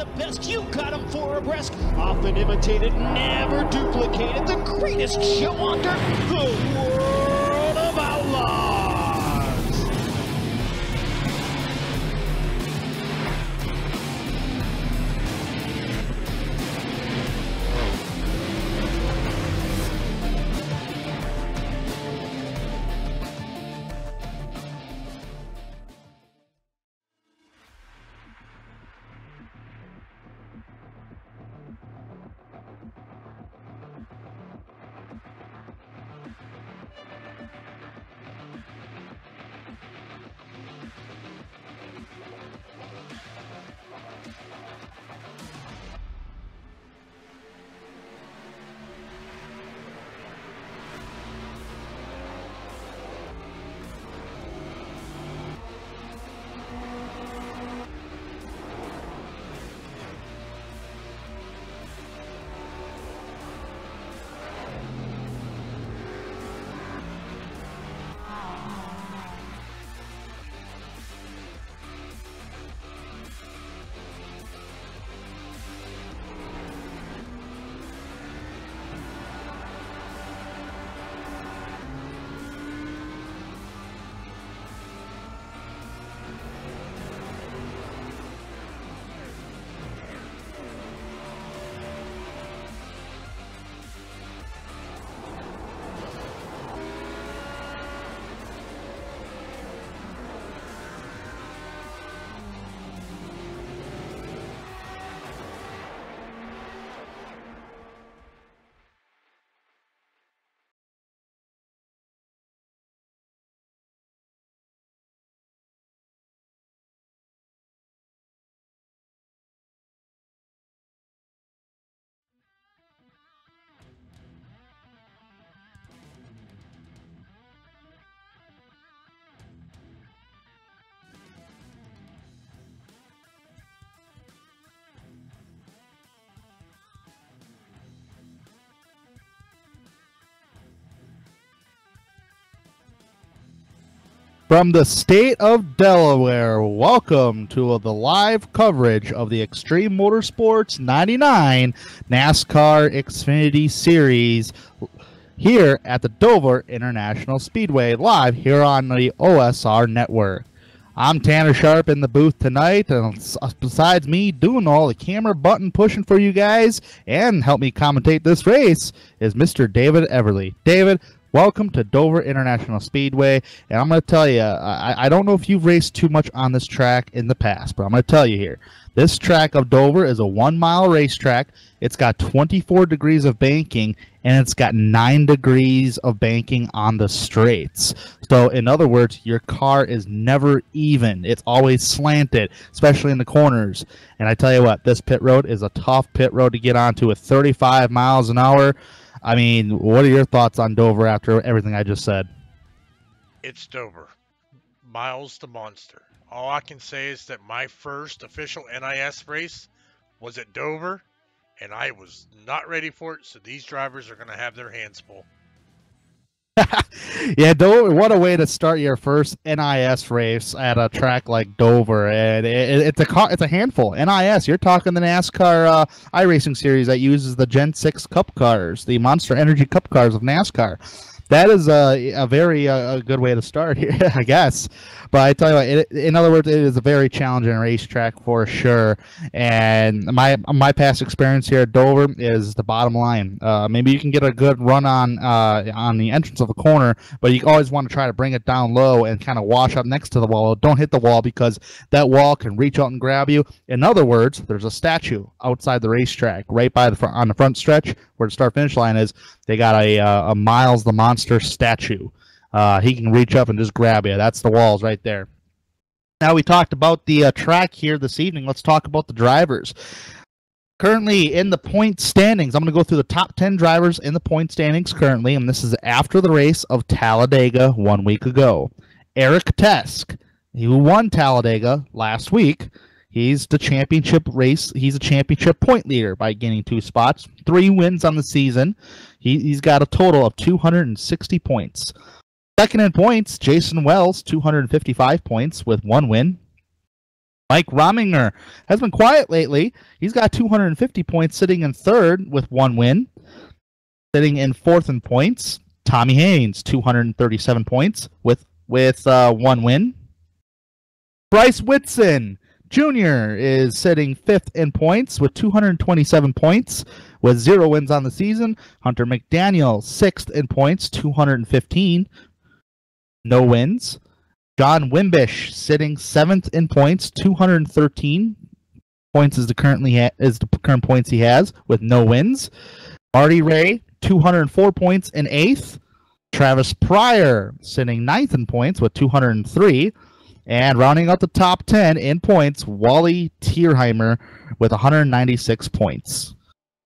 the best, you got him for abreast. Often imitated, never duplicated. The greatest show under the world of outlaws. From the state of Delaware, welcome to the live coverage of the Extreme Motorsports 99 NASCAR Xfinity Series here at the Dover International Speedway, live here on the OSR Network. I'm Tanner Sharp in the booth tonight, and besides me doing all the camera button pushing for you guys and help me commentate this race is Mr. David Everly. David, welcome to Dover International Speedway, and I'm going to tell you, I don't know if you've raced too much on this track in the past, but I'm going to tell you here. This track of Dover is a 1-mile racetrack. It's got 24 degrees of banking, and it's got 9 degrees of banking on the straights. So, in other words, your car is never even. It's always slanted, especially in the corners. And I tell you what, this pit road is a tough pit road to get onto at 35 miles an hour. I mean, what are your thoughts on Dover after everything I just said? It's Dover. Miles the Monster. All I can say is that my first official NIS race was at Dover, and I was not ready for it, so these drivers are going to have their hands full. Yeah, Dover, what a way to start your first NIS race at a track like Dover. And it's a handful. NIS, you're talking the NASCAR iRacing series that uses the Gen 6 Cup cars, the Monster Energy Cup cars of NASCAR. That is a very good way to start here, I guess. But I tell you what, in other words, it is a very challenging racetrack for sure. And my past experience here at Dover is the bottom line. Maybe you can get a good run on the entrance of a corner, but you always want to try to bring it down low and kind of wash up next to the wall. Don't hit the wall because that wall can reach out and grab you. In other words, there's a statue outside the racetrack, right by the front, on the front stretch where the start-finish line is. They got a Miles the Monster statue. He can reach up and just grab you. That's the walls right there. Now we talked about the track here this evening. Let's talk about the drivers. Currently in the point standings, I'm going to go through the top 10 drivers in the point standings currently, and this is after the race of Talladega 1 week ago. Eric Tesk, who won Talladega last week, he's the championship race. He's a championship point leader by gaining 2 spots, 3 wins on the season. He's got a total of 260 points. Second in points, Jason Wells, 255 points with 1 win. Mike Rominger has been quiet lately. He's got 250 points, sitting in third with 1 win. Sitting in fourth in points, Tommy Haynes, 237 points with 1 win. Bryce Whitson Jr. is sitting fifth in points with 227 points with 0 wins on the season. Hunter McDaniel, sixth in points, 215, no wins. John Wimbish sitting seventh in points, 213 points is the current points he has with no wins. Marty Ray, 204 points in eighth. Travis Pryor sitting ninth in points with 203. And rounding out the top 10 in points, Wally Tierheimer with 196 points.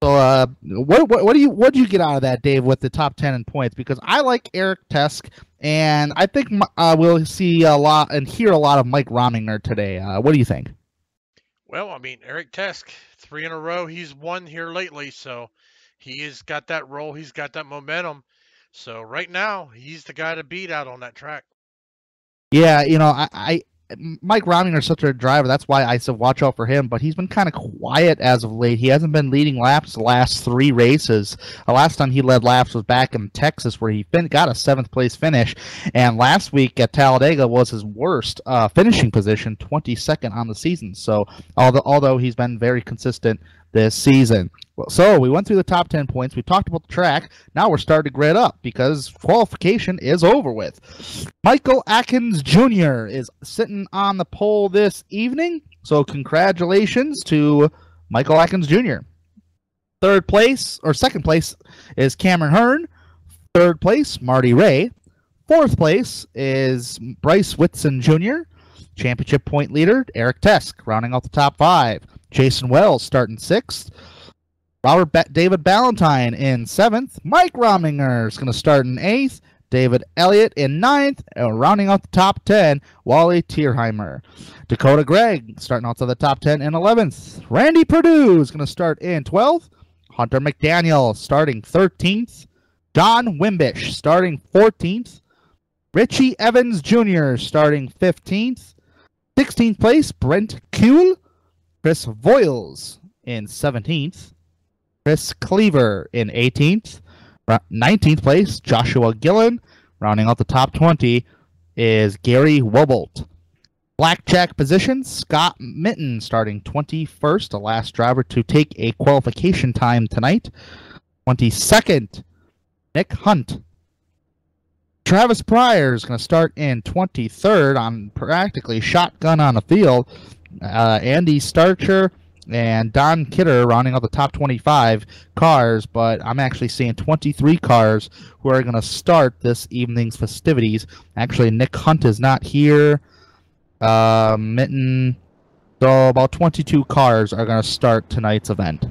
So, what do you get out of that, Dave, with the top 10 in points? Because I like Eric Tesk, and I think we'll see a lot and hear a lot of Mike Rominger today. What do you think? Well, I mean, Eric Tesk, 3 in a row, he's won here lately, so he has got that roll, he's got that momentum. So right now, he's the guy to beat out on that track. Yeah, Mike Rominger is such a driver. That's why I said watch out for him. But he's been kind of quiet as of late. He hasn't been leading laps the last 3 races. The last time he led laps was back in Texas, where he got a 7th place finish. And last week at Talladega was his worst finishing position, 22nd on the season. So although he's been very consistent this season. So we went through the top 10 points. We talked about the track. Now we're starting to grid up because qualification is over with. Michael Atkins Jr. is sitting on the pole this evening. So congratulations to Michael Atkins Jr. Second place is Cameron Hearn. Third place, Marty Ray. Fourth place is Bryce Whitson Jr. Championship point leader, Eric Tesk, rounding out the top 5. Jason Wells starting 6th. David Ballantyne in 7th. Mike Rominger is going to start in 8th. David Elliott in 9th. And rounding out the top 10, Wally Tierheimer. Dakota Gregg starting out to the top 10 in 11th. Randy Perdue is going to start in 12th. Hunter McDaniel starting 13th. John Wimbish starting 14th. Richie Evans Jr. starting 15th. 16th place, Brent Kuehl. Chris Voiles in 17th. Chris Cleaver in 18th. 19th place, Joshua Gillen. Rounding out the top 20 is Gary Wobolt. Blackjack position, Scott Mitten starting 21st, the last driver to take a qualification time tonight. 22nd, Nick Hunt. Travis Pryor is going to start in 23rd on practically shotgun on the field. Andy Starcher and Don Kidder rounding out the top 25 cars, but I'm actually seeing 23 cars who are going to start this evening's festivities. Actually, Nick Hunt is not here. Mitten. So about 22 cars are going to start tonight's event.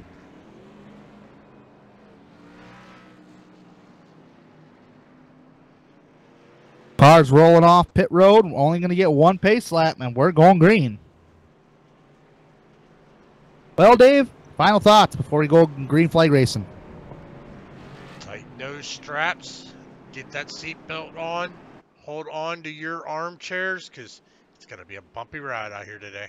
Cars rolling off pit road. We're only going to get 1 pace lap, and we're going green. Well, Dave, final thoughts before we go green flag racing. Tighten those straps. Get that seatbelt on. Hold on to your armchairs because it's going to be a bumpy ride out here today.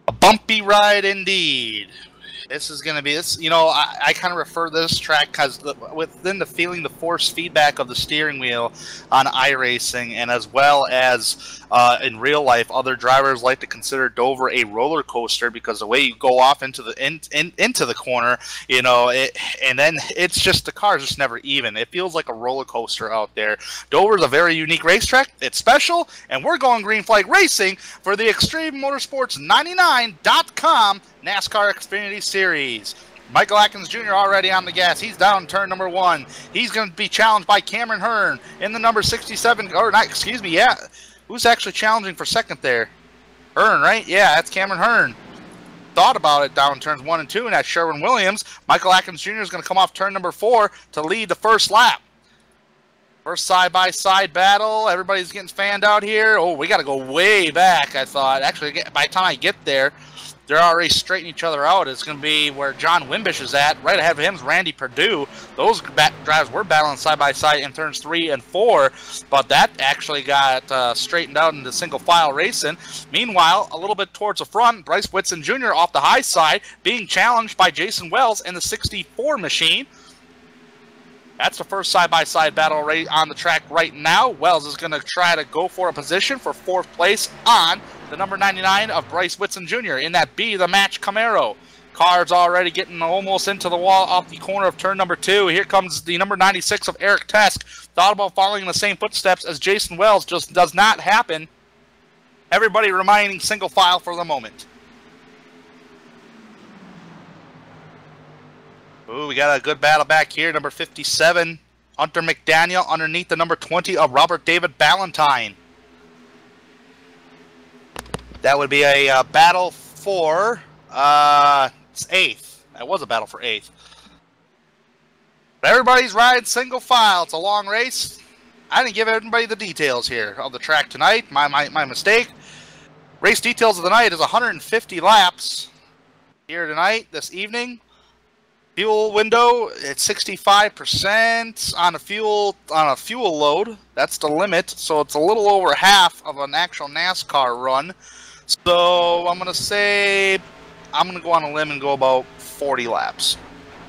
A bumpy ride indeed. This is going to be this. I kind of refer to this track because within the feeling the force feedback of the steering wheel on iRacing, and as well as in real life, other drivers like to consider Dover a roller coaster because the way you go off into the into the corner, and then it's just the car's just never even. It feels like a roller coaster out there. Dover's a very unique racetrack. It's special, and we're going green flag racing for the Extreme Motorsports 99.com NASCAR Xfinity Series. Michael Atkins Jr. already on the gas. He's down turn number 1. He's going to be challenged by Cameron Hearn in the number 67. Or not, excuse me, yeah. Who's actually challenging for second there? Hearn, right? Yeah, that's Cameron Hearn. Thought about it down turns 1 and 2, and that's Sherwin Williams. Michael Atkins Jr. is going to come off turn number 4 to lead the first lap. First side-by-side battle. Everybody's getting fanned out here. Oh, we got to go way back, I thought. Actually, by the time I get there, they're already straightening each other out. It's going to be where John Wimbish is at. Right ahead of him is Randy Perdue. Those drives were battling side by side in turns 3 and 4, but that actually got straightened out into single file racing. Meanwhile, a little bit towards the front, Bryce Whitson Jr. off the high side being challenged by Jason Wells in the 64 machine. That's the first side-by-side battle right on the track right now. Wells is going to try to go for a position for 4th place on the number 99 of Bryce Whitson Jr. in that B, the match Camaro. Car's already getting almost into the wall off the corner of turn number 2. Here comes the number 96 of Eric Tesk. Thought about following in the same footsteps as Jason Wells. Just does not happen. Everybody remaining single file for the moment. Ooh, we got a good battle back here. Number 57, Hunter McDaniel, underneath the number 20 of Robert David Ballantyne. That would be a battle for 8th. That was a battle for 8th. But everybody's riding single file. It's a long race. I didn't give everybody the details here of the track tonight. My mistake. Race details of the night is 150 laps here tonight, this evening. Fuel window at 65% on a fuel load. That's the limit, so it's a little over half of an actual NASCAR run. So I'm gonna say I'm gonna go on a limb and go about 40 laps.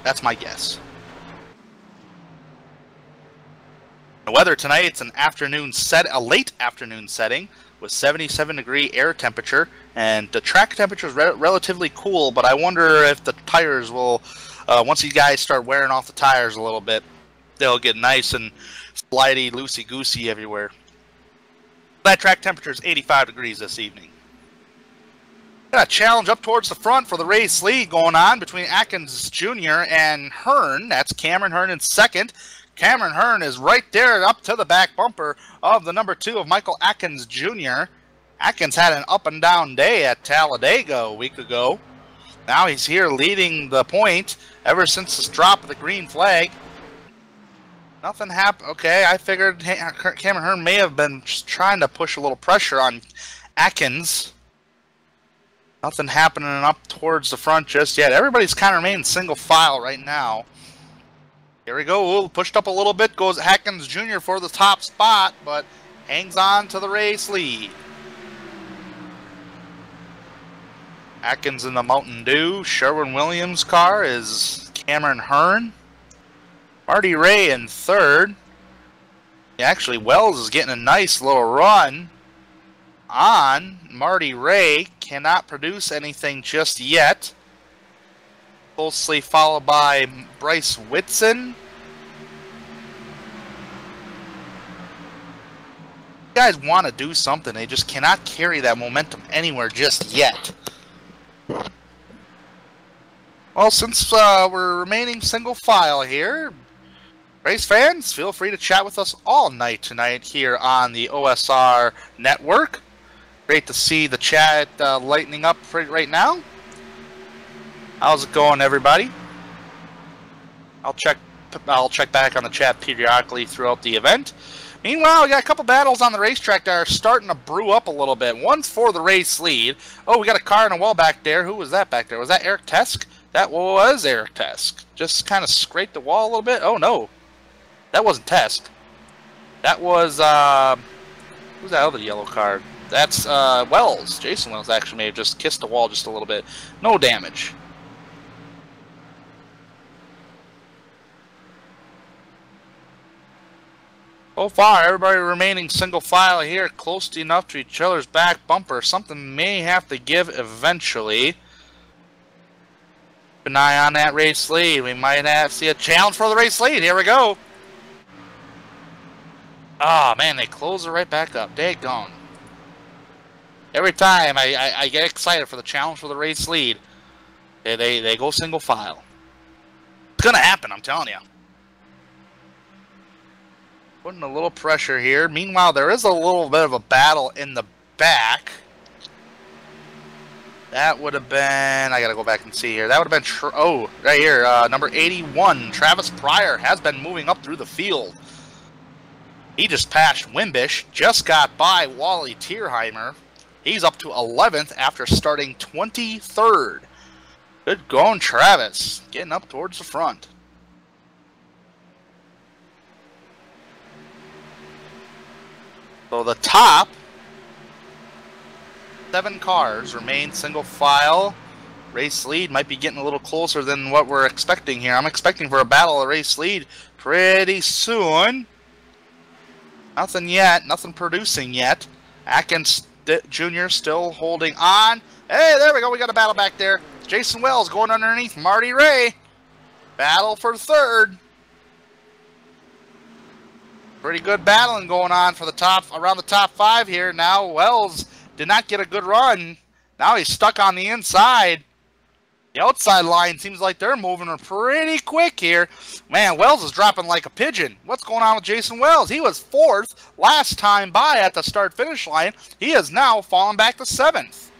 That's my guess. The weather tonight, it's an afternoon a late afternoon setting with 77-degree air temperature, and the track temperature is relatively cool. But I wonder if the tires will. Once you guys start wearing off the tires a little bit, they'll get nice and slidey, loosey-goosey everywhere. That track temperature is 85 degrees this evening. Got a challenge up towards the front for the race lead going on between Atkins Jr. and Hearn. That's Cameron Hearn in second. Cameron Hearn is right there up to the back bumper of the number 2 of Michael Atkins Jr. Atkins had an up-and-down day at Talladega a week ago. Now he's here leading the point ever since the drop of the green flag. Nothing happened. Okay, I figured Cameron Hearn may have been just trying to push a little pressure on Atkins. Nothing happening up towards the front just yet. Everybody's kind of remaining single file right now. Here we go. Ooh, pushed up a little bit. Goes Atkins Jr. for the top spot, but hangs on to the race lead. Atkins in the Mountain Dew. Sherwin-Williams car is Cameron Hearn. Marty Ray in third. Actually, Wells is getting a nice little run on. Marty Ray cannot produce anything just yet. Closely followed by Bryce Whitson. You guys want to do something. They just cannot carry that momentum anywhere just yet. Well, since we're remaining single file here, race fans, feel free to chat with us all night tonight here on the OSR network. Great to see the chat lightening up right now. How's it going, everybody? I'll check back on the chat periodically throughout the event. Meanwhile, we got a couple battles on the racetrack that are starting to brew up a little bit. One's for the race lead. Oh, we got a car in a wall back there. Who was that back there? Was that Eric Tesk? That was Eric Tesk. Just kind of scraped the wall a little bit. Oh, no. That wasn't Tesk. That was, who's that other yellow car? That's Wells. Jason Wells actually may have just kissed the wall just a little bit. No damage. So far, everybody remaining single file here, close enough to each other's back bumper. Something may have to give eventually. Keep an eye on that race lead. We might have to see a challenge for the race lead. Here we go. Ah, man, they close it right back up. Daggone. Every time I get excited for the challenge for the race lead, they go single file. It's going to happen, I'm telling you. Putting a little pressure here. Meanwhile, there is a little bit of a battle in the back. That would have been... I got to go back and see here. That would have been... oh, right here. Number 81, Travis Pryor, has been moving up through the field. He just passed Wimbish. Just got by Wally Tierheimer. He's up to 11th after starting 23rd. Good going, Travis. Getting up towards the front. So the top 7 cars remain single file. Race lead might be getting a little closer than what we're expecting here. I'm expecting for a battle of race lead pretty soon. Nothing yet. Nothing producing yet. Atkins Jr. still holding on. Hey, there we go. We got a battle back there. Jason Wells going underneath Marty Ray. Battle for third. Pretty good battling going on for the top, around the top 5 here. Now Wells did not get a good run. Now he's stuck on the inside. The outside line seems like they're moving pretty quick here. Man, Wells is dropping like a pigeon. What's going on with Jason Wells? He was 4th last time by at the start-finish line. He has now fallen back to 7th.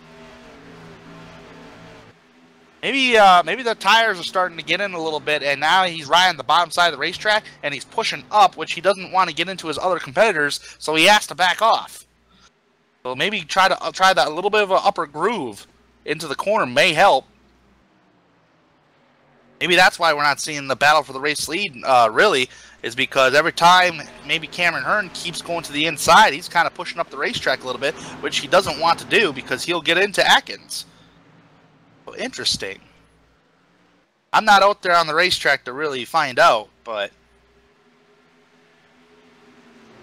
Maybe the tires are starting to get in a little bit, and now he's riding the bottom side of the racetrack, and he's pushing up, which he doesn't want to get into his other competitors, so he has to back off. So maybe try that little bit of an upper groove into the corner may help. Maybe that's why we're not seeing the battle for the race lead, really, is because every time maybe Cameron Hearn keeps going to the inside, he's kind of pushing up the racetrack a little bit, which he doesn't want to do because he'll get into Atkins. So interesting. I'm not out there on the racetrack to really find out, but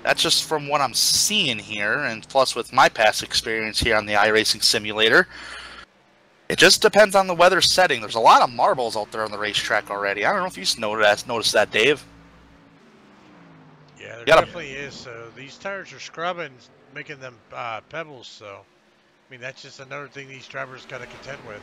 that's just from what I'm seeing here, and plus with my past experience here on the iRacing simulator. It just depends on the weather setting. There's a lot of marbles out there on the racetrack already. I don't know if you noticed that, Dave. Yeah, there definitely is. So these tires are scrubbing, making them pebbles. So, I mean, that's just another thing these drivers got to contend with.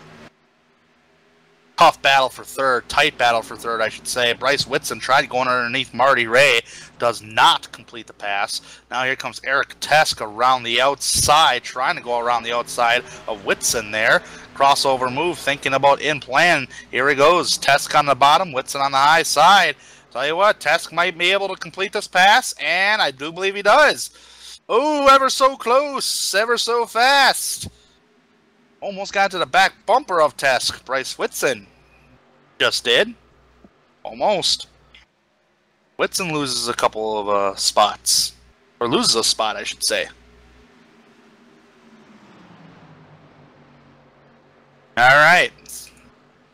Tough battle for third. Tight battle for third, I should say. Bryce Whitson tried going underneath Marty Ray. Does not complete the pass. Now here comes Eric Tesk around the outside, trying to go around the outside of Whitson there. Crossover move, thinking about in plan. Here he goes. Tesk on the bottom, Whitson on the high side. Tell you what, Tesk might be able to complete this pass, and I do believe he does. Oh, ever so close, ever so fast. Almost got to the back bumper of Tesk. Bryce Whitson just did. Almost. Whitson loses a couple of spots. Or loses a spot, I should say. Alright.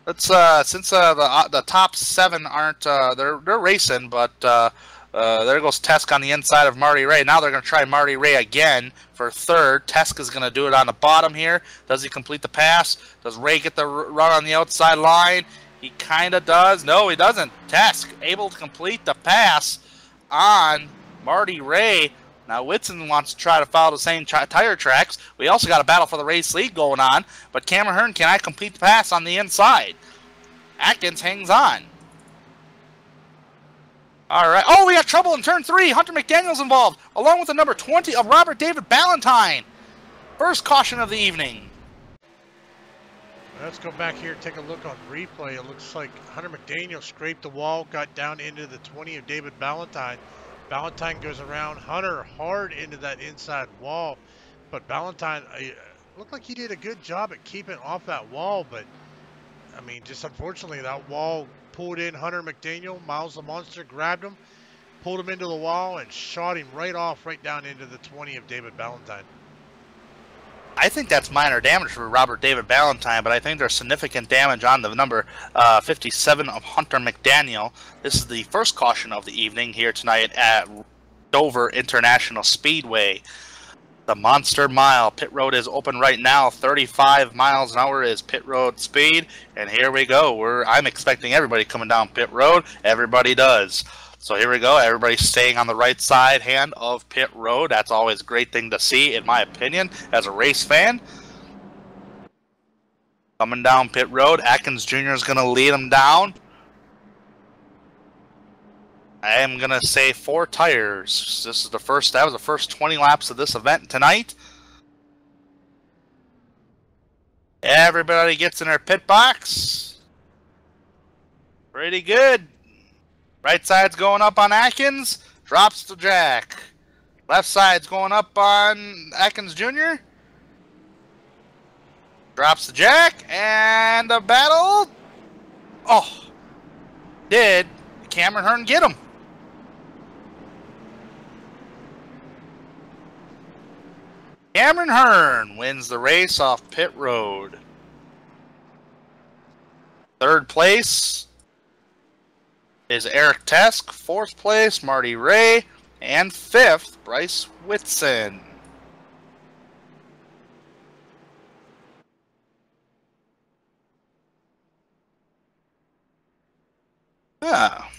Let's since the top 7 aren't they're racing, but there goes Tesk on the inside of Marty Ray. Now they're going to try Marty Ray again for third. Tesk is going to do it on the bottom here. Does he complete the pass? Does Ray get the run on the outside line? He kind of does. No, he doesn't. Tesk able to complete the pass on Marty Ray. Now Whitson wants to try to follow the same tire tracks. We also got a battle for the race lead going on. But Cameron Hearn cannot complete the pass on the inside. Atkins hangs on. All right. Oh, we got trouble in turn 3. Hunter McDaniel's involved, along with the number 20 of Robert David Ballantyne. First caution of the evening. Let's go back here and take a look on replay. It looks like Hunter McDaniel scraped the wall, got down into the 20 of David Ballantyne. Ballantyne goes around Hunter hard into that inside wall, but Ballantyne looked like he did a good job at keeping off that wall, but I mean, just unfortunately that wall pulled in Hunter McDaniel. Miles the Monster grabbed him, pulled him into the wall, and shot him right off, right down into the 20 of David Ballantyne. I think that's minor damage for Robert David Ballantyne, but I think there's significant damage on the number 57 of Hunter McDaniel. This is the first caution of the evening here tonight at Dover International Speedway. The Monster Mile. Pit road is open right now. 35 miles an hour is pit road speed. And here we go. I'm expecting everybody coming down pit road. Everybody does. So here we go. Everybody's staying on the right side hand of pit road. That's always a great thing to see, in my opinion, as a race fan. Coming down pit road. Atkins Jr. is going to lead him down. I am going to say 4 tires. That was the first 20 laps of this event tonight. Everybody gets in their pit box. Pretty good. Right side's going up on Atkins. Drops to Jack. Left side's going up on Atkins Jr. Drops the jack, and the battle. Oh, did Cameron Hearn get him? Cameron Hearn wins the race off pit road. Third place is Eric Tesk. Fourth place, Marty Ray. And fifth, Bryce Whitson. Ah.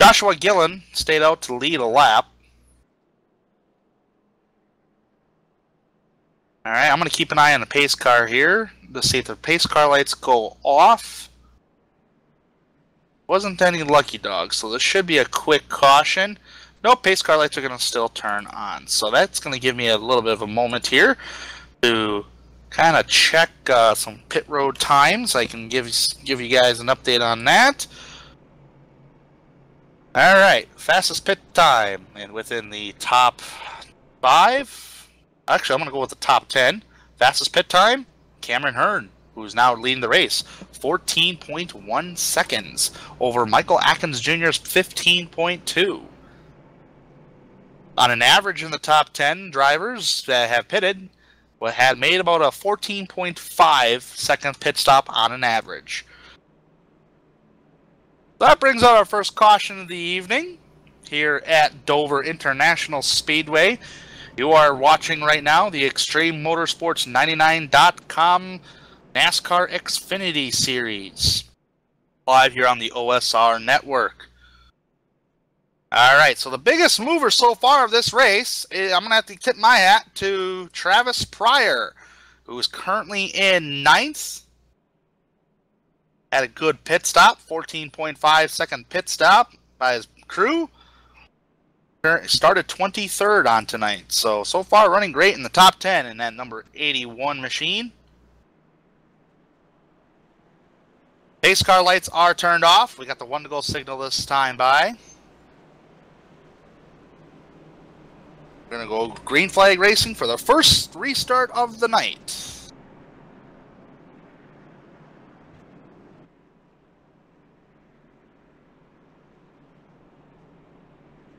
Joshua Gillen stayed out to lead a lap. All right, I'm going to keep an eye on the pace car here to see if the pace car lights go off. Wasn't any lucky dogs, so this should be a quick caution. No, pace car lights are going to still turn on. So that's going to give me a little bit of a moment here to kind of check some pit road times. I can give you guys an update on that. All right, fastest pit time, and within the top 5. Actually, I'm going to go with the top 10. Fastest pit time, Cameron Hearn, who's now leading the race. 14.1 seconds over Michael Atkins Jr.'s 15.2. On an average in the top 10 drivers that have pitted, had made about a 14.5 second pit stop on an average. That brings out our first caution of the evening here at Dover International Speedway. You are watching right now the Extreme Motorsports 99.com NASCAR Xfinity Series, live here on the OSR Network. Alright, so the biggest mover so far of this race, I'm going to have to tip my hat to Travis Pryor, who is currently in 9th. Had a good pit stop, 14.5 second pit stop by his crew. Started 23rd on tonight, so far running great in the top 10 in that number 81 machine. Pace car lights are turned off. We got the 1 to go signal this time by. We're going to go green flag racing for the first restart of the night.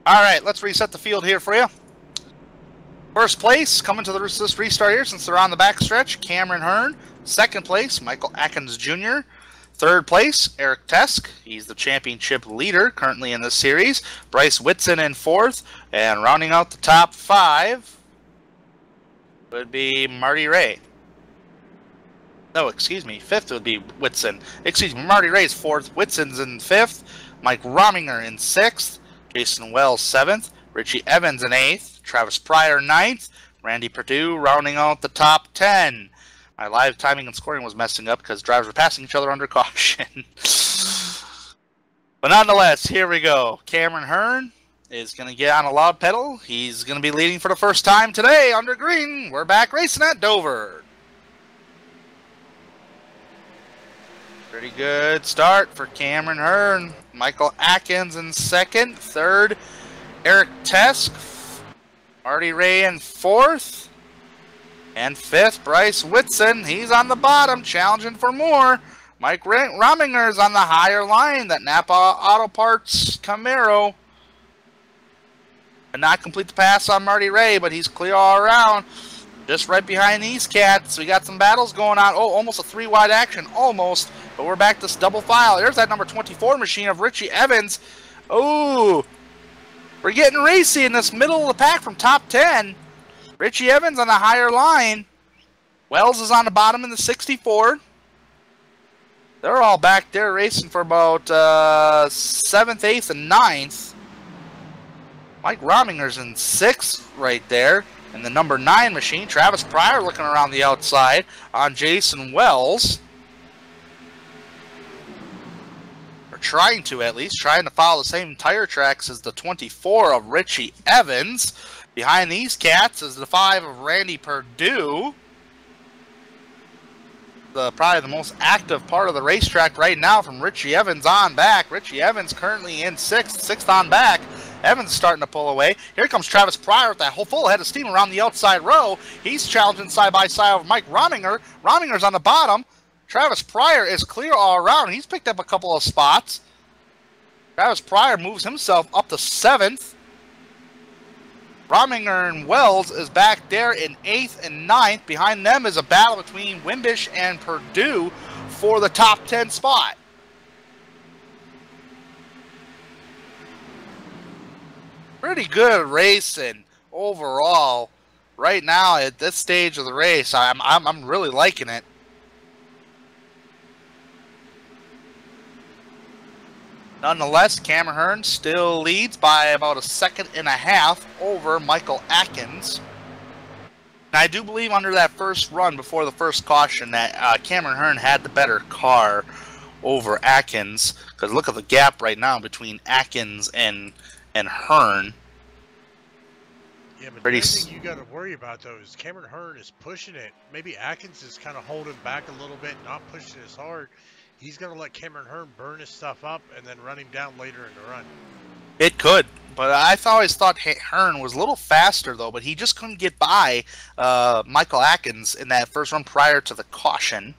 All right, let's reset the field here for you. First place, coming to this restart here since they're on the back stretch, Cameron Hearn. Second place, Michael Atkins Jr. Third place, Eric Tesk. He's the championship leader currently in this series. Bryce Whitson in fourth. And rounding out the top 5 would be Marty Ray. No, excuse me. Fifth would be Whitson. Excuse me, Marty Ray's fourth. Whitson's in fifth. Mike Rominger in sixth. Jason Wells 7th. Richie Evans in 8th. Travis Pryor 9th. Randy Perdue rounding out the top 10. My live timing and scoring was messing up because drivers were passing each other under caution. But nonetheless, here we go. Cameron Hearn is going to get on a loud pedal. He's going to be leading for the first time today under green. We're back racing at Dover. Pretty good start for Cameron Hearn. Michael Atkins in second. Third, Eric Tesk. Marty Ray in fourth. And fifth, Bryce Whitson. He's on the bottom, challenging for more. Mike Rominger's on the higher line. That Napa Auto Parts Camaro. And not complete the pass on Marty Ray, but he's clear all around. Just right behind these cats. We got some battles going on. Oh, almost a 3-wide action. Almost. But we're back to double file. There's that number 24 machine of Richie Evans. Oh, we're getting racy in this middle of the pack from top 10. Richie Evans on the higher line. Wells is on the bottom in the 64. They're all back there racing for about 7th, 8th, and 9th. Mike Rominger's in 6th right there. And the number 9 machine, Travis Pryor, looking around the outside on Jason Wells. Or trying to, at least. Trying to follow the same tire tracks as the 24 of Richie Evans. Behind these cats is the 5 of Randy Perdue. Probably the most active part of the racetrack right now from Richie Evans on back. Richie Evans currently in 6th on back. Evans starting to pull away. Here comes Travis Pryor with that whole full head of steam around the outside row. He's challenging side by side with Mike Rominger. Rominger's on the bottom. Travis Pryor is clear all around. He's picked up a couple of spots. Travis Pryor moves himself up to 7th. Rominger and Wells is back there in 8th and 9th. Behind them is a battle between Wimbish and Purdue for the top 10 spot. Pretty good racing overall. Right now at this stage of the race, I'm really liking it. Nonetheless, Cameron Hearn still leads by about 1.5 seconds over Michael Atkins. And I do believe under that first run before the first caution that Cameron Hearn had the better car over Atkins. Because look at the gap right now between Atkins and Hearn. Yeah, but the thing you got to worry about, though, is Cameron Hearn is pushing it. Maybe Atkins is kind of holding back a little bit, not pushing as hard. He's going to let Cameron Hearn burn his stuff up and then run him down later in the run. It could, but I always thought Hearn was a little faster, though, but he just couldn't get by Michael Atkins in that first run prior to the caution.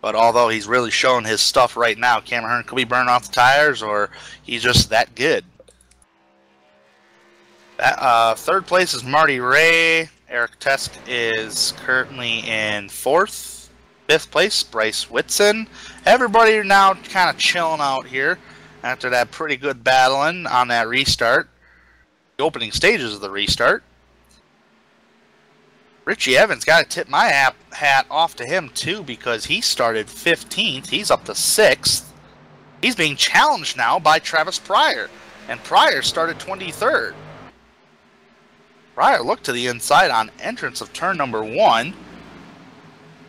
But although he's really showing his stuff right now, Cameron Hearn could be burning off the tires, or he's just that good. Third place is Marty Ray. Eric Tesk is currently in 4th. 5th place, Bryce Whitson. Everybody are now kind of chilling out here after that pretty good battling on that restart. The opening stages of the restart. Richie Evans, got to tip my hat off to him too, because he started 15th. He's up to 6th. He's being challenged now by Travis Pryor. And Pryor started 23rd. Pryor looked to the inside on entrance of turn number 1.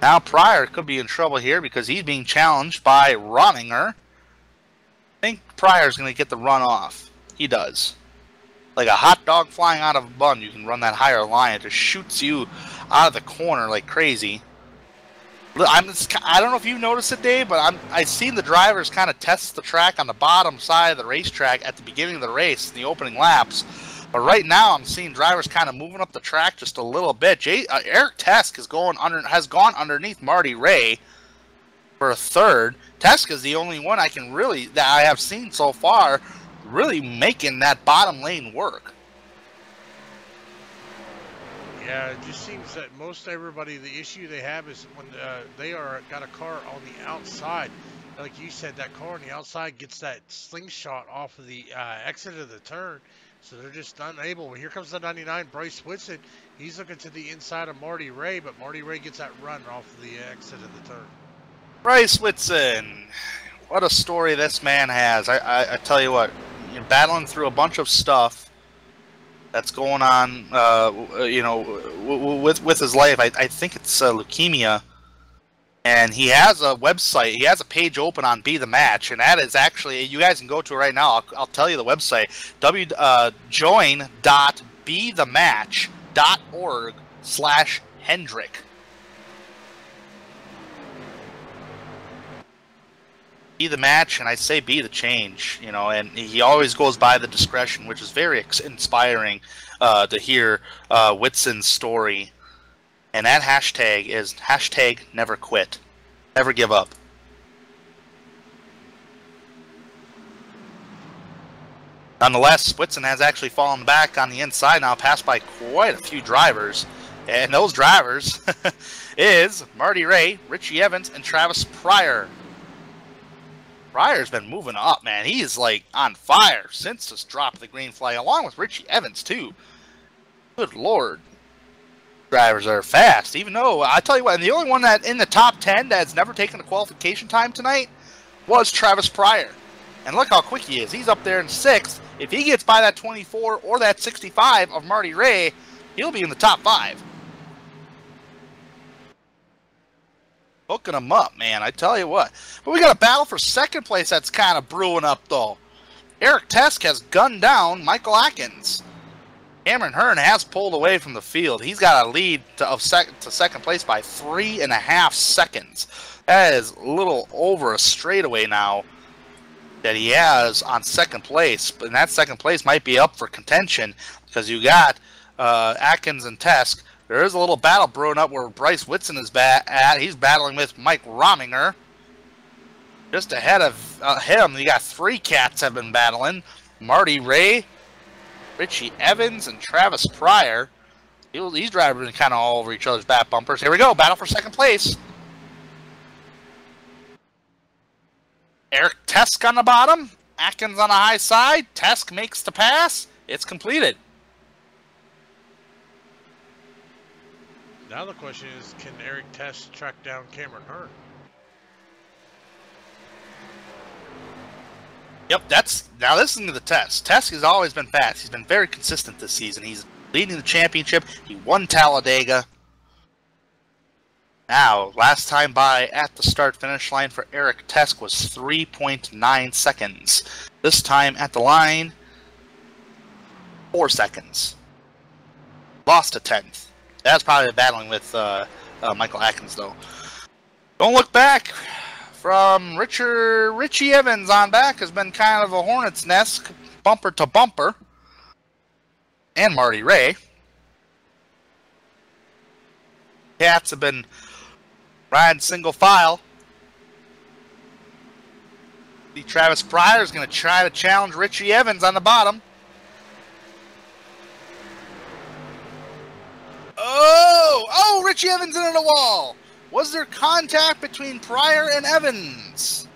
Now Pryor could be in trouble here because he's being challenged by Rominger. I think Pryor's going to get the run off. He does. Like a hot dog flying out of a bun, you can run that higher line. It just shoots you out of the corner like crazy. I don't know if you noticed it, Dave, but I've seen the drivers kind of test the track on the bottom side of the racetrack at the beginning of the race in the opening laps. But right now, I'm seeing drivers kind of moving up the track just a little bit. Eric Tesk has gone underneath Marty Ray for a 3rd. Tesk is the only one that I have seen so far really making that bottom lane work. Yeah, it just seems that most everybody, the issue they have is when they got a car on the outside. Like you said, that car on the outside gets that slingshot off of the exit of the turn. So they're just unable. Here comes the 99, Bryce Whitson. He's looking to the inside of Marty Ray, but Marty Ray gets that run off the exit of the turn. Bryce Whitson, what a story this man has. I tell you what, you're battling through a bunch of stuff that's going on, with his life. I think it's leukemia. And he has a website. He has a page open on Be The Match, and that is actually, you guys can go to it right now. I'll tell you the website: join.bethematch.org/Hendrick. Be the match, and I say be the change. And he always goes by the discretion, which is very inspiring to hear Whitson's story. And that hashtag is #never quit. Never give up. Nonetheless, Whitson has actually fallen back on the inside now, passed by quite a few drivers. And those drivers is Marty Ray, Richie Evans, and Travis Pryor. Pryor's been moving up, man. He is like on fire since this drop of the green flag, along with Richie Evans too. Good Lord. Drivers are fast, even though, I tell you what, and the only one that in the top 10 that's never taken a qualification time tonight was Travis Pryor. And look how quick he is. He's up there in 6th. If he gets by that 24 or that 65 of Marty Ray, he'll be in the top 5. Hooking him up, man, I tell you what. But we got a battle for 2nd place that's kind of brewing up, though. Eric Tesk has gunned down Michael Atkins. Cameron Hearn has pulled away from the field. He's got a lead to 2nd place by 3.5 seconds. That is a little over a straightaway now. that he has on second place, but that second place might be up for contention because you got Atkins and Tesk. There is a little battle brewing up where Bryce Whitson is at. He's battling with Mike Rominger. Just ahead of him, you got 3 cats have been battling. Marty Ray, Richie Evans, and Travis Pryor. These drivers have been kind of all over each other's back bumpers. Here we go, battle for second place. Eric Tesk on the bottom, Atkins on the high side. Tesk makes the pass. It's completed. Now the question is, can Eric Tesk track down Cameron Hearn? Yep, now listen to the Tesk. Tesk has always been fast. He's been very consistent this season. He's leading the championship. He won Talladega. Now, last time by at the start-finish line for Eric Tesk was 3.9 seconds. This time at the line, 4 seconds. Lost a 10th. That's probably battling with Michael Atkins, though. Don't look back. From Richie Evans on back has been kind of a hornet's nest, bumper to bumper. And Marty Ray. Cats have been riding single file. The Travis Pryor is going to try to challenge Richie Evans on the bottom. Oh, Richie Evans into the wall. Was there contact between Pryor and Evans?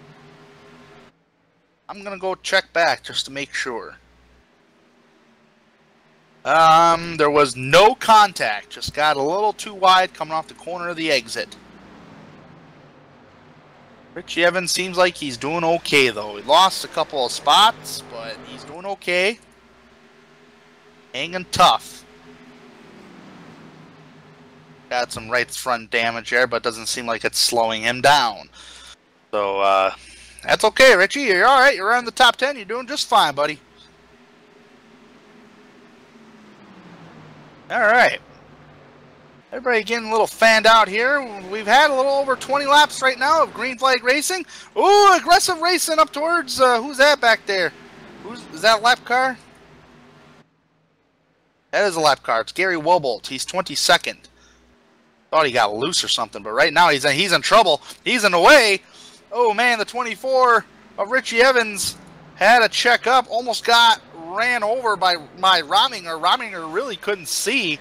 I'm going to go check back just to make sure. There was no contact. Just got a little too wide coming off the corner of the exit. Richie Evans seems like he's doing okay, though. He lost a couple of spots, but he's doing okay. Hanging tough. Got some right front damage there, but doesn't seem like it's slowing him down. So, that's okay, Richie. You're all right. You're around the top 10. You're doing just fine, buddy. All right. Everybody getting a little fanned out here. We've had a little over 20 laps right now of green flag racing. Ooh, aggressive racing up towards, who's that back there? Is that a lap car? That is a lap car. It's Gary Wobolt. He's 22nd. Thought he got loose or something, but right now he's in trouble. He's in the way. Oh, man, the 24 of Richie Evans had a check up. Almost got ran over by Rominger. Rominger really couldn't see.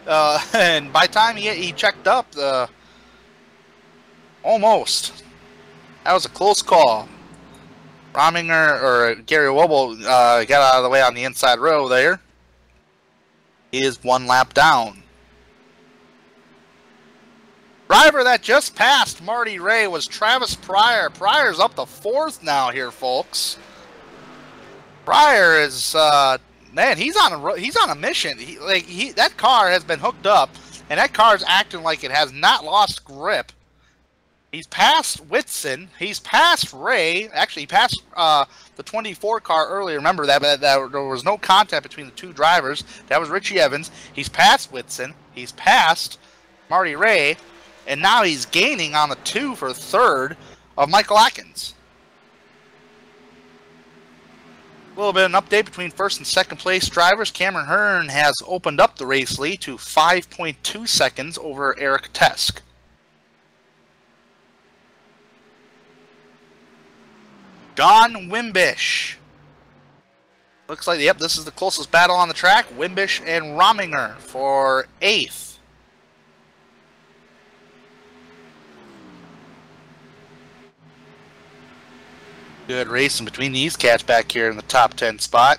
And by the time he checked up, almost. That was a close call. Rominger, or Gary Wobble, got out of the way on the inside row there. He is 1 lap down. Driver that just passed Marty Ray was Travis Pryor. Pryor's up to 4th now here, folks. Pryor is, man, he's on a mission. That car has been hooked up, and that car's acting like it has not lost grip. He's passed Whitson. He's passed Ray. Actually, he passed the 24 car earlier. Remember that, but there was no contact between the 2 drivers. That was Richie Evans. He's passed Whitson. He's passed Marty Ray. And now he's gaining on the 2 for 3rd of Michael Atkins. A little bit of an update between 1st and 2nd place drivers. Cameron Hearn has opened up the race lead to 5.2 seconds over Eric Tesk. John Wimbish. Looks like, yep, this is the closest battle on the track. Wimbish and Rominger for 8th. Good racing between these cats back here in the top 10 spot.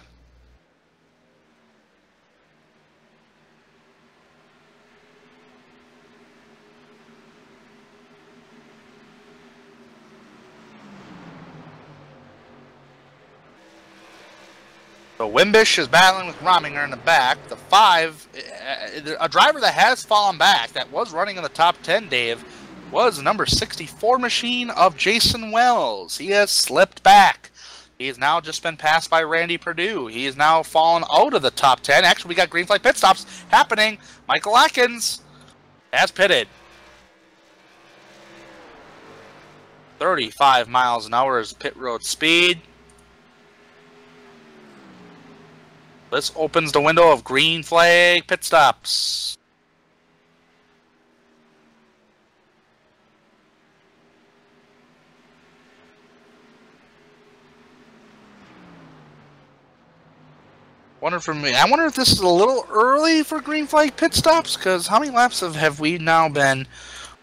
So Wimbish is battling with Rominger in the back. The 5, a driver that has fallen back, that was running in the top 10, Dave, was the number 64 machine of Jason Wells. He has slipped back. He has now just been passed by Randy Perdue. He is now fallen out of the top 10. Actually, we got green flag pit stops happening. Michael Atkins has pitted. 35 miles an hour is pit road speed. This opens the window of green flag pit stops. I wonder if this is a little early for green flag pit stops, because how many laps have we now been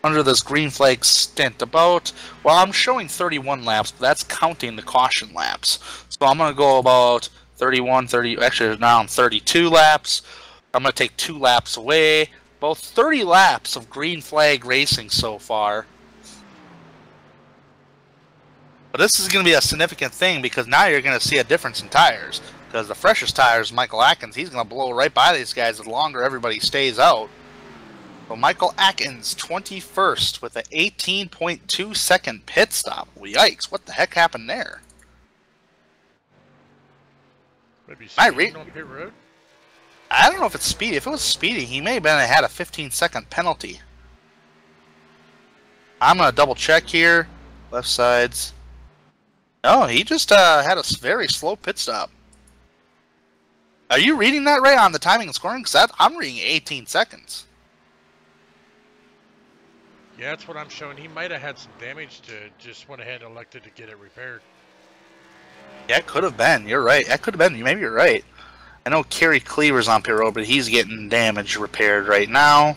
under this green flag stint? About, well, I'm showing 31 laps, but that's counting the caution laps. So I'm going to go about 31, 30, actually now I'm 32 laps. I'm going to take 2 laps away. About 30 laps of green flag racing so far. But this is going to be a significant thing, because now you're going to see a difference in tires. Because the freshest tires, Michael Atkins, he's going to blow right by these guys the longer everybody stays out. So Michael Atkins, 21st with an 18.2 second pit stop. Well, yikes, what the heck happened there? Maybe speeding on pit road? I don't know if it's speedy. If it was speedy, he may have had a 15-second penalty. I'm going to double check here. Left sides. No, he just had a very slow pit stop. Are you reading that right on the timing and scoring? Because I'm reading 18 seconds. Yeah, that's what I'm showing. He might have had some damage to just went ahead and elected to get it repaired. Yeah, it could have been. You're right. That could have been. Maybe you're right. I know Kerry Cleaver's on pit road, but he's getting damage repaired right now.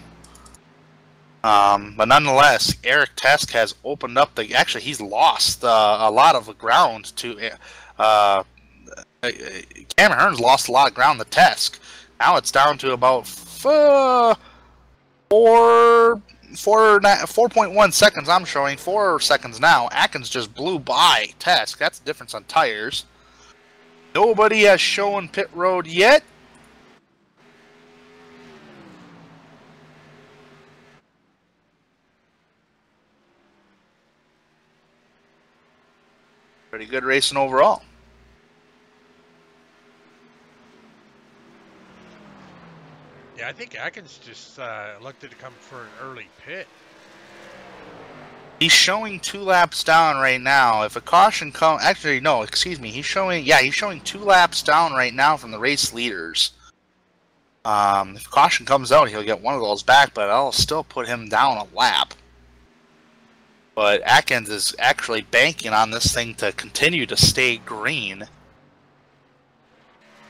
But nonetheless, Eric Tesk has opened up the... Actually, he's lost a lot of ground to... Cameron Hearn's lost a lot of ground to Tesk. Now it's down to about 4.1 seconds I'm showing. 4 seconds now. Atkins just blew by Tesk. That's the difference on tires. Nobody has shown pit road yet. Pretty good racing overall. Yeah, I think Atkins just elected to come for an early pit. He's showing 2 laps down right now. If a caution comes... Actually, no, excuse me. He's showing 2 laps down right now from the race leaders. If a caution comes out, he'll get one of those back, but I'll still put him down a lap. But Atkins is actually banking on this thing to continue to stay green.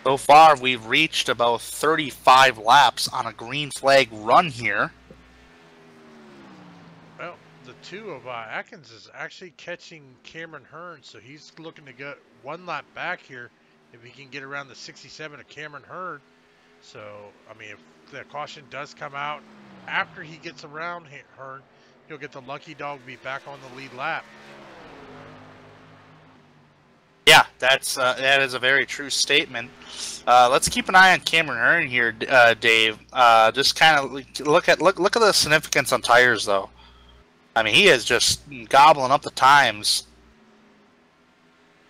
So far, we've reached about 35 laps on a green flag run here. Well, the 2 of Atkins is actually catching Cameron Hearn, so he's looking to get 1 lap back here if he can get around the 67 of Cameron Hearn. So, I mean, if the caution does come out after he gets around Hearn, he'll get the lucky dog be back on the lead lap. Yeah, that is a very true statement. Let's keep an eye on Cameron Hearn here, Dave. Just kind of look at the significance on tires, though. I mean, he is just gobbling up the times.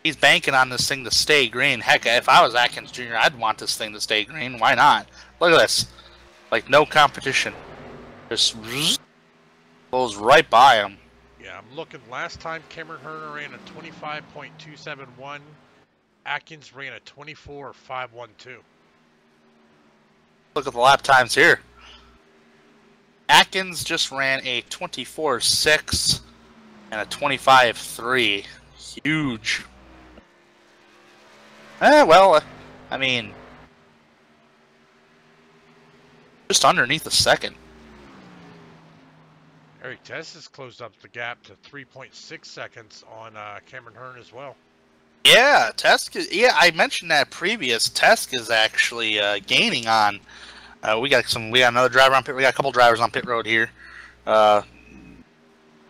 He's banking on this thing to stay green. Heck, if I was Atkins Jr., I'd want this thing to stay green. Why not? Look at this. Like, no competition. Just goes right by him. Yeah, I'm looking. Last time Cameron Hearn ran a 25.271. Atkins ran a 24.512. Look at the lap times here. Atkins just ran a 24.6 and a 25.3. Huge. Well, I mean, just underneath a second. Eric Tess has closed up the gap to 3.6 seconds on Cameron Hearn as well. Yeah, Tesk. Yeah, I mentioned that previous. Tesk is actually gaining on. We got another driver on pit. We got a couple drivers on pit road here.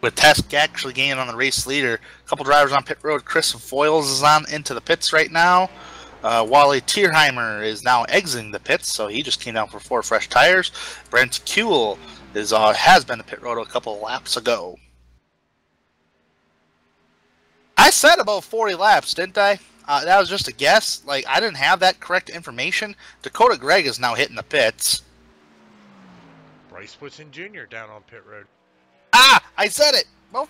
With Tesk actually gaining on the race leader. A couple drivers on pit road. Chris Foyles is on into the pits right now. Wally Tierheimer is now exiting the pits, so he just came down for 4 fresh tires. Brent Kuehl has been to pit road a couple of laps ago. I said about 40 laps, didn't I? That was just a guess. Like, I didn't have that correct information. Dakota Gregg is now hitting the pits. Bryce Woodson Jr. down on pit road. Ah! I said it! about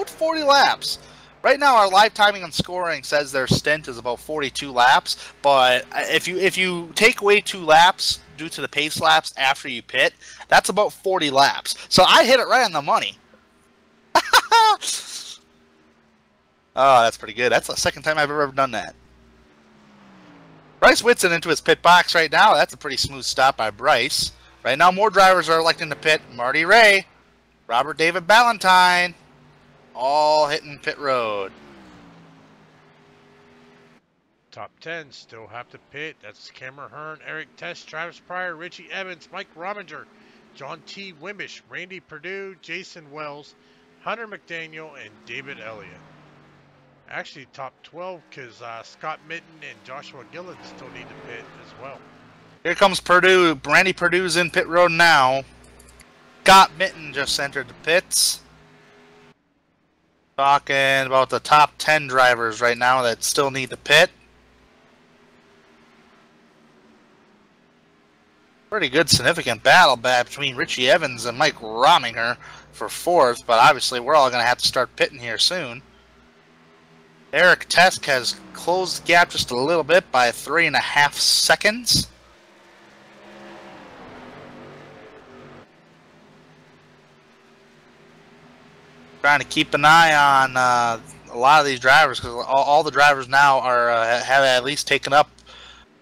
40 laps. Right now, our live timing and scoring says their stint is about 42 laps. But if you take away 2 laps due to the pace laps after you pit, that's about 40 laps. So I hit it right on the money. Oh, that's pretty good. That's the second time I've ever done that. Bryce Whitson into his pit box right now. That's a pretty smooth stop by Bryce. Right now, more drivers are electing to pit. Marty Ray, Robert David Ballantyne, all hitting pit road. Top 10 still have to pit. That's Cameron Hearn, Eric Test, Travis Pryor, Richie Evans, Mike Rominger, John T. Wimbish, Randy Perdue, Jason Wells, Hunter McDaniel, and David Elliott. Actually, top 12 because Scott Mitten and Joshua Gillen still need to pit as well. Here comes Purdue. Randy Perdue's in pit road now. Scott Mitten just entered the pits. Talking about the top 10 drivers right now that still need to pit. Pretty good, significant battle between Richie Evans and Mike Rominger for 4th, but obviously we're all going to have to start pitting here soon. Eric Tesk has closed the gap just a little bit by 3.5 seconds. Trying to keep an eye on a lot of these drivers because all the drivers now are have at least taken up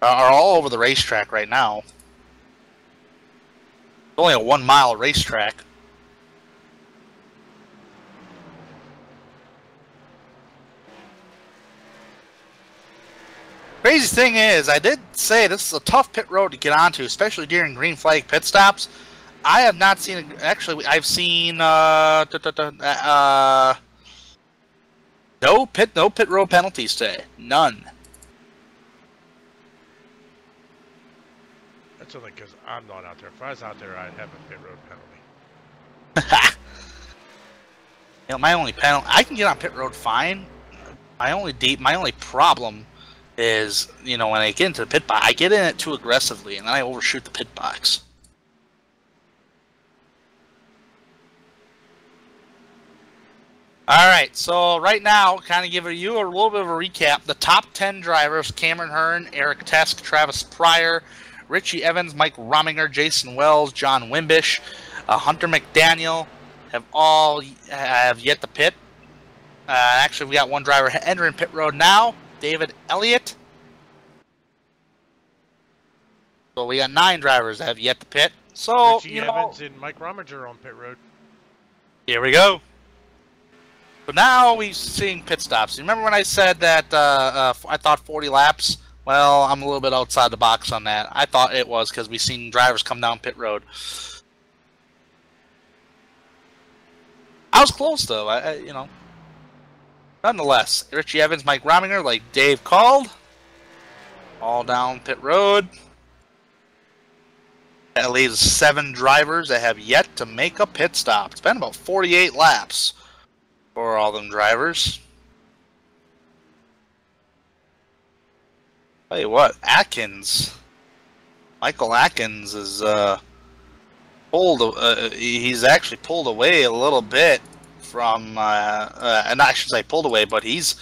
are all over the racetrack right now. It's only a 1-mile racetrack. Crazy thing is, I did say this is a tough pit road to get onto, especially during green flag pit stops. I have not seen. Actually, I've seen no pit road penalties today. None. That's only because I'm not out there. If I was out there, I'd have a pit road penalty. You know, my only penalty, I can get on pit road fine. My only problem is, you know, when I get into the pit box, I get in it too aggressively, and then I overshoot the pit box. All right, so right now, kind of giving you a little bit of a recap. The top 10 drivers: Cameron Hearn, Eric Tesk, Travis Pryor, Richie Evans, Mike Rominger, Jason Wells, John Wimbish, Hunter McDaniel have yet to pit. Actually, we got one driver entering pit road now, David Elliott. So we got 9 drivers that have yet to pit. So Richie Evans and Mike Rominger on pit road. Here we go. So now we're seeing pit stops. Remember when I said that I thought 40 laps? Well, I'm a little bit outside the box on that. I thought it was because we've seen drivers come down pit road. I was close though. You know. Nonetheless, Richie Evans, Mike Rominger, like Dave called, all down pit road. That leaves 7 drivers that have yet to make a pit stop. It's been about 48 laps for all them drivers. Tell you what, Michael Atkins is he's actually pulled away a little bit from, and I should say pulled away, but he's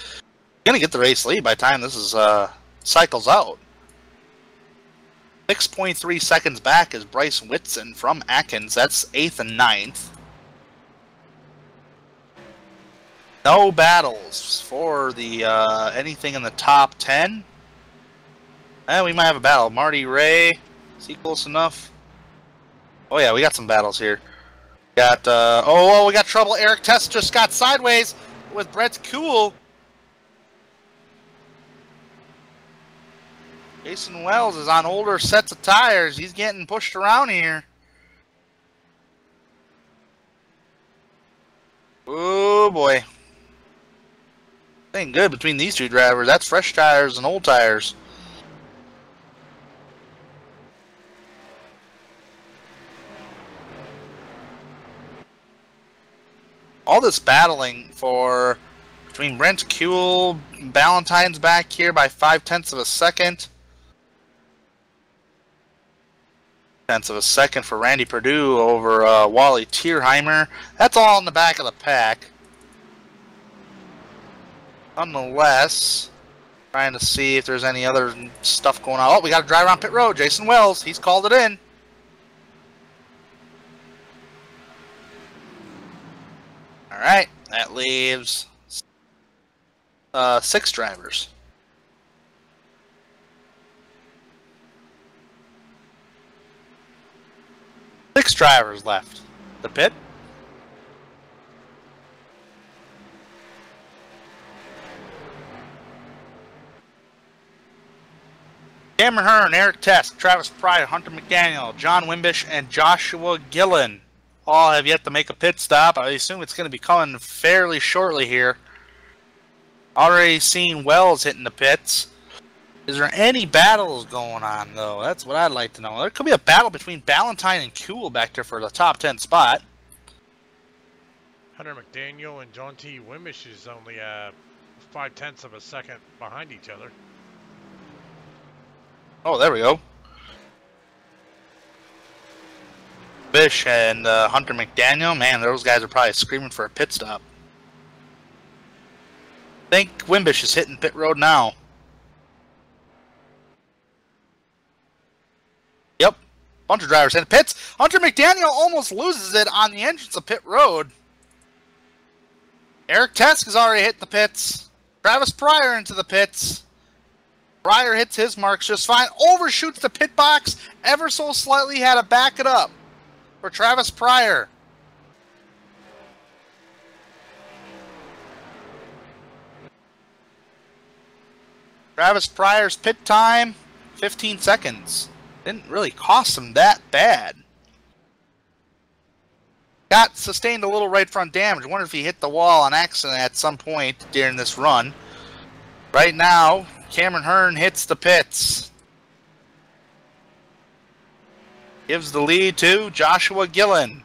going to get the race lead by the time this is cycles out. 6.3 seconds back is Bryce Whitson from Atkins. That's 8th and 9th. No battles for the anything in the top 10. We might have a battle. Marty Ray, is he close enough? Oh yeah, we got some battles here. Got we got trouble. Eric Test just got sideways with Brett Kuhl. Jason Wells is on older sets of tires. He's getting pushed around here. Oh boy. Ain't good between these two drivers. That's fresh tires and old tires. All this battling for between Brent Kuhl, Ballantyne's back here by 0.5 of a second. Tenths of a second for Randy Perdue over Wally Tierheimer. That's all in the back of the pack. Nonetheless, trying to see if there's any other stuff going on. Oh, we got to drive around pit road. Jason Wells, he's called it in. All right, that leaves 6 drivers. 6 drivers left. The pit. Cameron Hearn, Eric Test, Travis Pryor, Hunter McDaniel, John Wimbish, and Joshua Gillen all have yet to make a pit stop. I assume it's going to be coming fairly shortly here. Already seen Wells hitting the pits. Is there any battles going on, though? That's what I'd like to know. There could be a battle between Ballantyne and Kuhl back there for the top 10 spot. Hunter McDaniel and John T. Wimbish is only 0.5 of a second behind each other. Oh, there we go. Bish and Hunter McDaniel. Man, those guys are probably screaming for a pit stop. I think Wimbish is hitting pit road now. Yep. Bunch of drivers in pits. Hunter McDaniel almost loses it on the entrance of pit road. Eric Tesk has already hit the pits. Travis Pryor into the pits. Pryor hits his marks just fine. Overshoots the pit box ever so slightly. Had to back it up for Travis Pryor. Travis Pryor's pit time, 15 seconds. Didn't really cost him that bad. Got sustained a little right front damage. Wonder if he hit the wall on accident at some point during this run. Right now, Cameron Hearn hits the pits. Gives the lead to Joshua Gillen.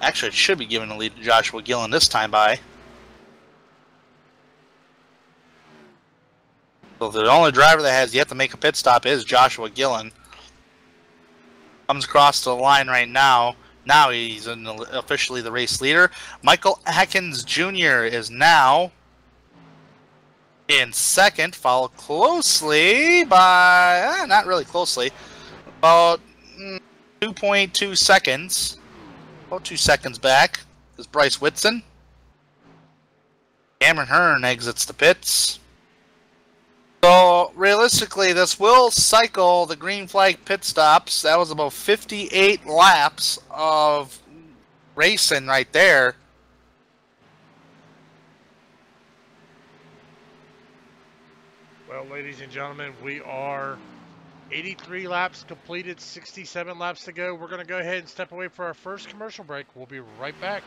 Actually, it should be giving the lead to Joshua Gillen this time by. So the only driver that has yet to make a pit stop is Joshua Gillen. Comes across the line right now. Now he's officially the race leader. Michael Atkins Jr. is now in second, followed closely by, not really closely, about 2.2 seconds. About 2 seconds back is Bryce Whitson. Cameron Hearn exits the pits. So, realistically, this will cycle the green flag pit stops. That was about 58 laps of racing right there. Well, ladies and gentlemen, we are 83 laps completed, 67 laps to go. We're going to go ahead and step away for our first commercial break. We'll be right back.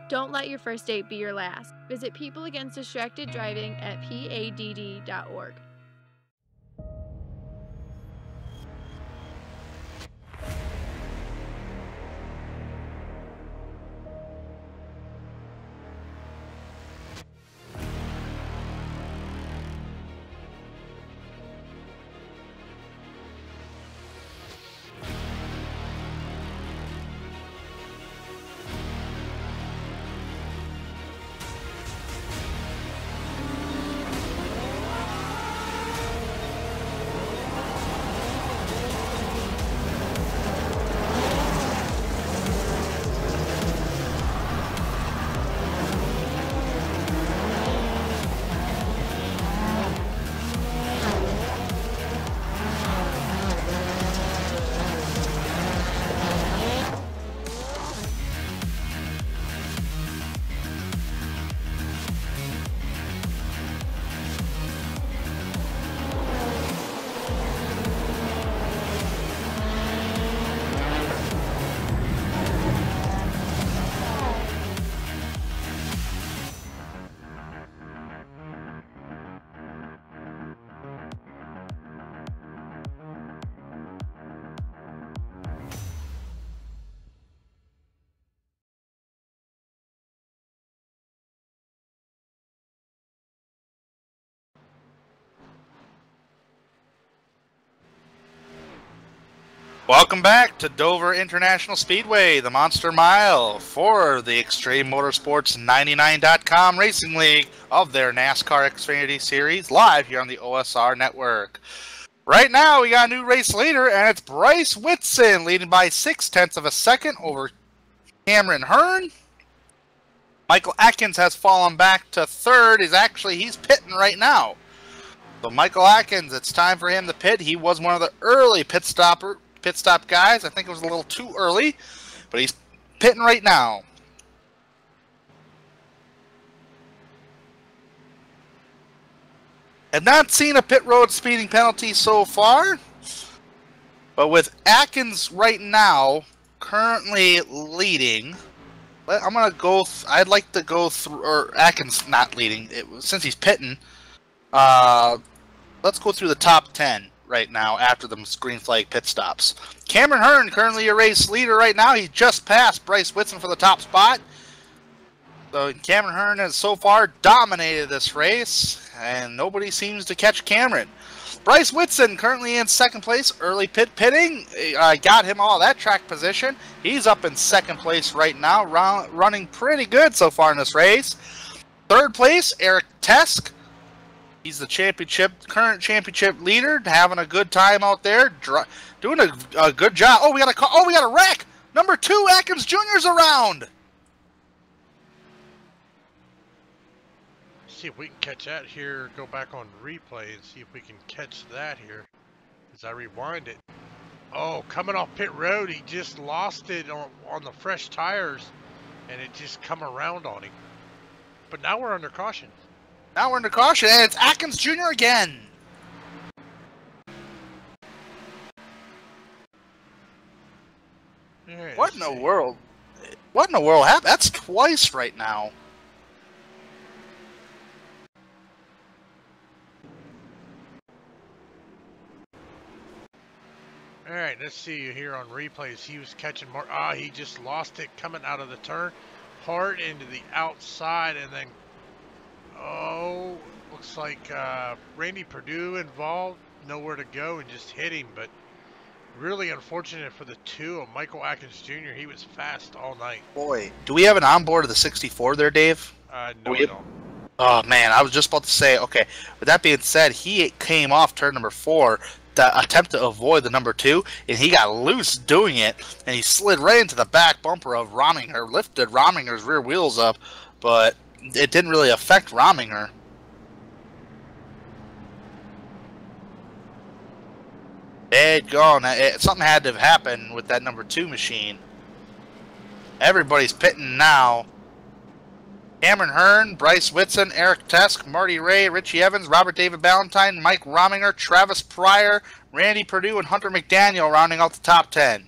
Don't let your first date be your last. Visit People Against Distracted Driving at PADD.org. Welcome back to Dover International Speedway, the Monster Mile, for the Extreme Motorsports 99.com Racing League of their NASCAR Xfinity Series, live here on the OSR Network. Right now, we got a new race leader, and it's Bryce Whitson leading by 0.6 of a second over Cameron Hearn. Michael Atkins has fallen back to third. He's pitting right now. So Michael Atkins, it's time for him to pit. He was one of the early pit stop guys. I think it was a little too early, but he's pitting right now. Have not seen a pit road speeding penalty so far, but with Atkins right now currently leading, I'm gonna go. I'd like to go through, or Atkins not leading since he's pitting. Let's go through the top 10 right now after the green flag pit stops. Cameron Hearn currently a race leader right now. He just passed Bryce Whitson for the top spot. So Cameron Hearn has so far dominated this race, and nobody seems to catch Cameron. Bryce Whitson currently in second place, early pitting. Got him all that track position. He's up in second place right now, running pretty good so far in this race. Third place, Eric Tesk. He's the current championship leader, having a good time out there, doing a good job. Oh, we got a wreck. Number 2, Atkins Jr.'s around. See if we can catch that here. Go back on replay and see if we can catch that here as I rewind it. Oh, coming off pit road, he just lost it on the fresh tires, and it just come around on him. But now we're under caution. Now we're under caution, and it's Atkins Jr. again. Right, what in the world? What in the world happened? That's twice right now. All right, let's see here on replays. He was catching more. He just lost it coming out of the turn, hard into the outside, and then looks like Randy Perdue involved, nowhere to go, and just hit him. But really unfortunate for the two of Michael Atkins Jr. He was fast all night. Boy, do we have an onboard of the 64 there, Dave? No, we don't. Oh man, I was just about to say. Okay, with that being said, he came off turn number 4 to attempt to avoid the number 2, and he got loose doing it, and he slid right into the back bumper of Rominger, lifted Rominger's rear wheels up, but it didn't really affect Rominger. Dead gone. Something had to have happened with that number 2 machine. Everybody's pitting now. Cameron Hearn, Bryce Whitson, Eric Tesk, Marty Ray, Richie Evans, Robert David Ballantyne, Mike Rominger, Travis Pryor, Randy Perdue, and Hunter McDaniel rounding out the top 10.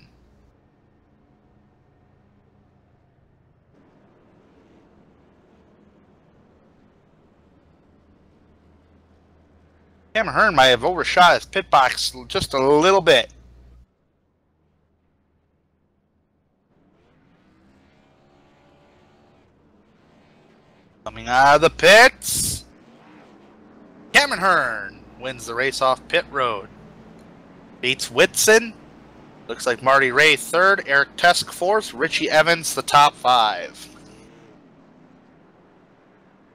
Cameron Hearn might have overshot his pit box just a little bit. Coming out of the pits, Cameron Hearn wins the race off pit road. Beats Whitson. Looks like Marty Ray third, Eric Tesk fourth, Richie Evans the top 5.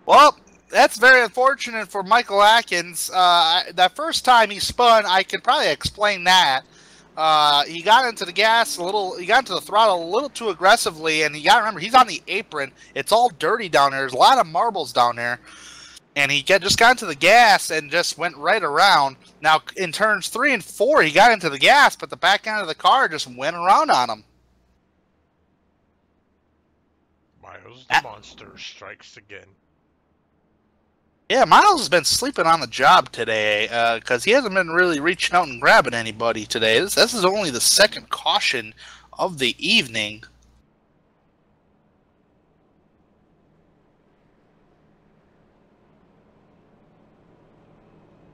Well, that's very unfortunate for Michael Atkins. That first time he spun, I could probably explain that. He got into the gas a little, he got into the throttle a little too aggressively, and you gotta remember, he's on the apron. It's all dirty down there. There's a lot of marbles down there. And he just got into the gas and just went right around. Now, in turns 3 and 4, he got into the gas, but the back end of the car just went around on him. Miles the Monster strikes again. Yeah, Miles has been sleeping on the job today because he hasn't been really reaching out and grabbing anybody today. This is only the second caution of the evening.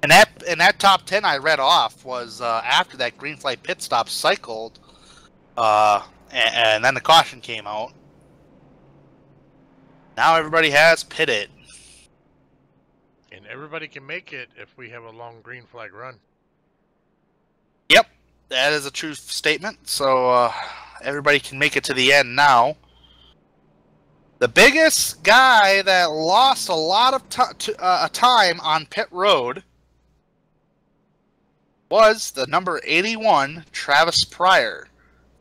And that top 10 I read off was after that green flag pit stop cycled, and then the caution came out. Now everybody has pitted. And everybody can make it if we have a long green flag run. Yep, that is a true statement. So everybody can make it to the end now. The biggest guy that lost a lot of time on pit road was the number 81, Travis Pryor.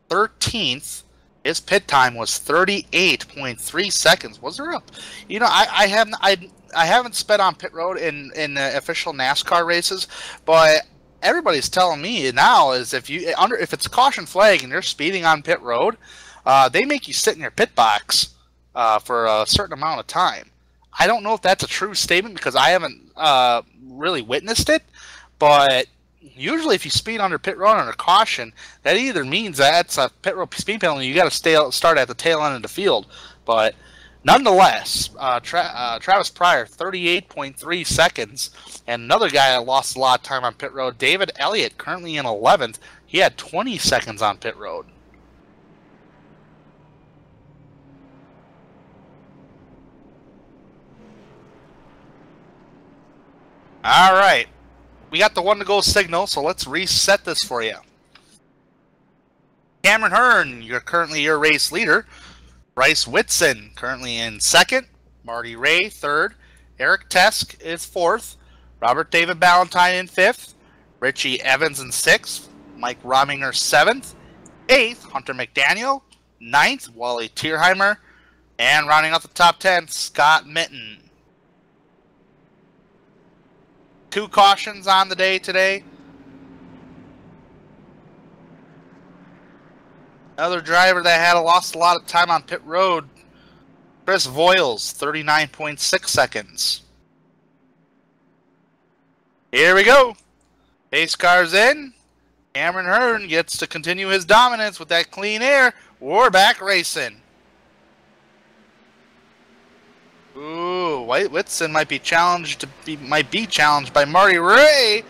13th. His pit time was 38.3 seconds. Was there a... You know, I haven't sped on pit road in official NASCAR races, but everybody's telling me now is if it's a caution flag and you're speeding on pit road, they make you sit in your pit box for a certain amount of time. I don't know if that's a true statement because I haven't really witnessed it, but usually if you speed under pit road under caution, that either means that's a pit road speed penalty, you got to start at the tail end of the field. But nonetheless, Travis Pryor, 38.3 seconds. And another guy that lost a lot of time on pit road, David Elliott, currently in 11th. He had 20 seconds on pit road. All right. We got the one-to-go signal, so let's reset this for you. Cameron Hearn, you're currently your race leader. Bryce Whitson, currently in 2nd. Marty Ray, 3rd. Eric Tesk is 4th. Robert David Ballantyne in 5th. Richie Evans in 6th. Mike Rominger, 7th. 8th, Hunter McDaniel. 9th, Wally Tierheimer. And rounding out the top 10, Scott Mitten. 2 cautions on the day today. Another driver that had lost a lot of time on pit road, Chris Voiles, 39.6 seconds. Here we go. Pace car's in. Cameron Hearn gets to continue his dominance with that clean air. We're back racing. Ooh, White Whitson might be challenged by Marty Ray.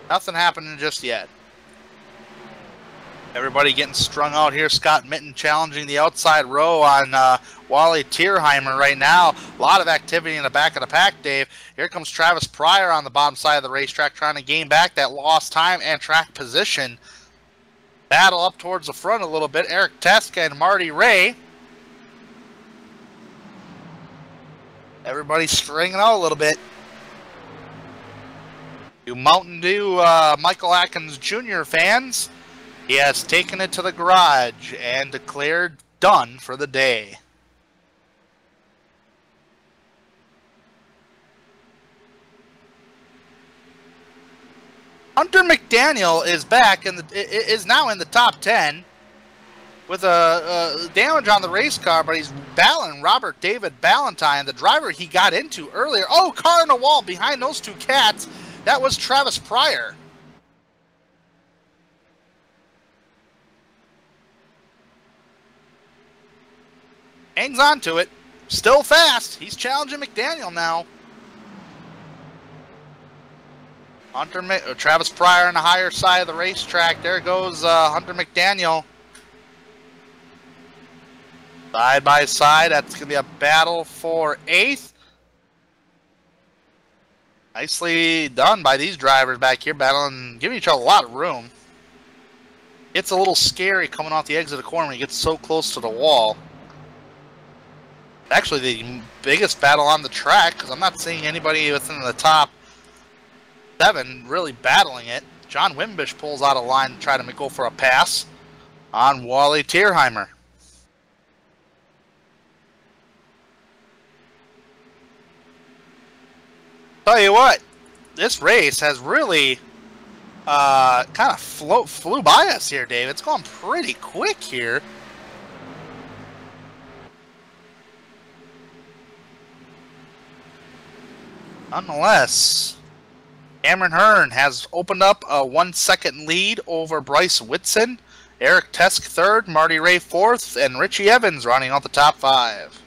Nothing happening just yet. Everybody getting strung out here. Scott Mitten challenging the outside row on Wally Tierheimer right now. A lot of activity in the back of the pack, Dave. Here comes Travis Pryor on the bottom side of the racetrack trying to gain back that lost time and track position. Battle up towards the front a little bit. Eric Teska and Marty Ray. Everybody's stringing out a little bit. You Mountain Dew Michael Atkins Jr. fans, he has taken it to the garage and declared done for the day. Hunter McDaniel is back and is now in the top 10 with a damage on the race car, but he's battling Robert David Ballantyne, the driver he got into earlier. Oh, car in the wall behind those 2 cats. That was Travis Pryor. Hangs on to it. Still fast. He's challenging McDaniel now. Travis Pryor on the higher side of the racetrack. There goes Hunter McDaniel. Side by side, that's going to be a battle for 8th. Nicely done by these drivers back here, battling, giving each other a lot of room. It's a little scary coming off the exit of the corner when you get so close to the wall. Actually, the biggest battle on the track, because I'm not seeing anybody within the top 7 really battling it. John Wimbish pulls out of line to try to go for a pass on Wally Tierheimer. Tell you what, this race has really kind of flew by us here, Dave. It's gone pretty quick here. Nonetheless, Cameron Hearn has opened up a 1-second lead over Bryce Whitson. Eric Tesk 3rd, Marty Ray 4th, and Richie Evans running out the top 5.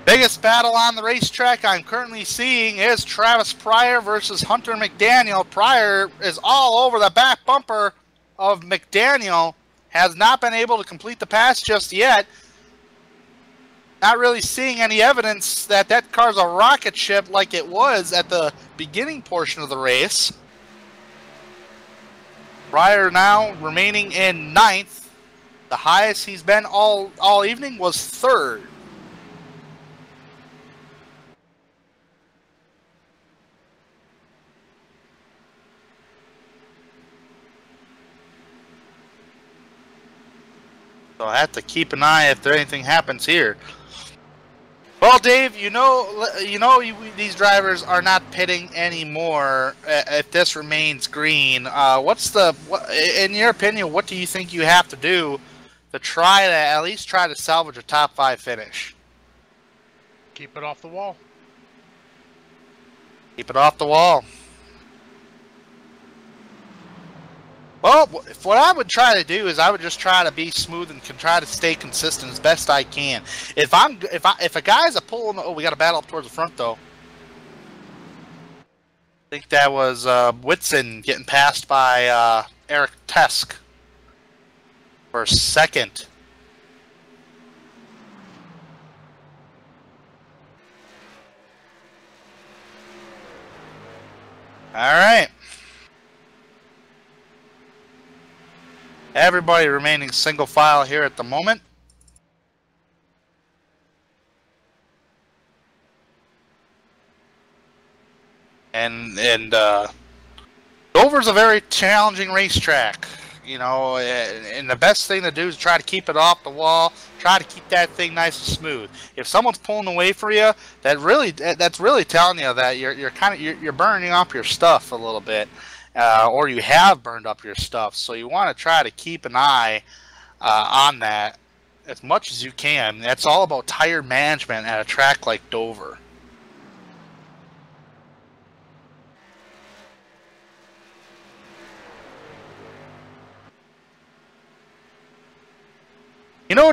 Biggest battle on the racetrack I'm currently seeing is Travis Pryor versus Hunter McDaniel. Pryor is all over the back bumper of McDaniel. Has not been able to complete the pass just yet. Not really seeing any evidence that that car's a rocket ship like it was at the beginning portion of the race. Pryor now remaining in 9th. The highest he's been all evening was 3rd. So I have to keep an eye if anything happens here. Well, Dave, these drivers are not pitting anymore. If this remains green, in your opinion, what do you think you have to do to try to at least try to salvage a top 5 finish? Keep it off the wall. Keep it off the wall. Well, what I would try to do is I would just try to be smooth and try to stay consistent as best I can. If a guy's a pulling, we got a battle up towards the front though. I think that was Whitson getting passed by Eric Tesk for 2nd. All right. Everybody remaining single file here at the moment. And Dover's a very challenging racetrack, and the best thing to do is try to keep it off the wall, try to keep that thing nice and smooth. If someone's pulling away for you, that's really telling you that you're burning up your stuff a little bit. Or you have burned up your stuff, so you want to try to keep an eye on that as much as you can. That's all about tire management at a track like Dover.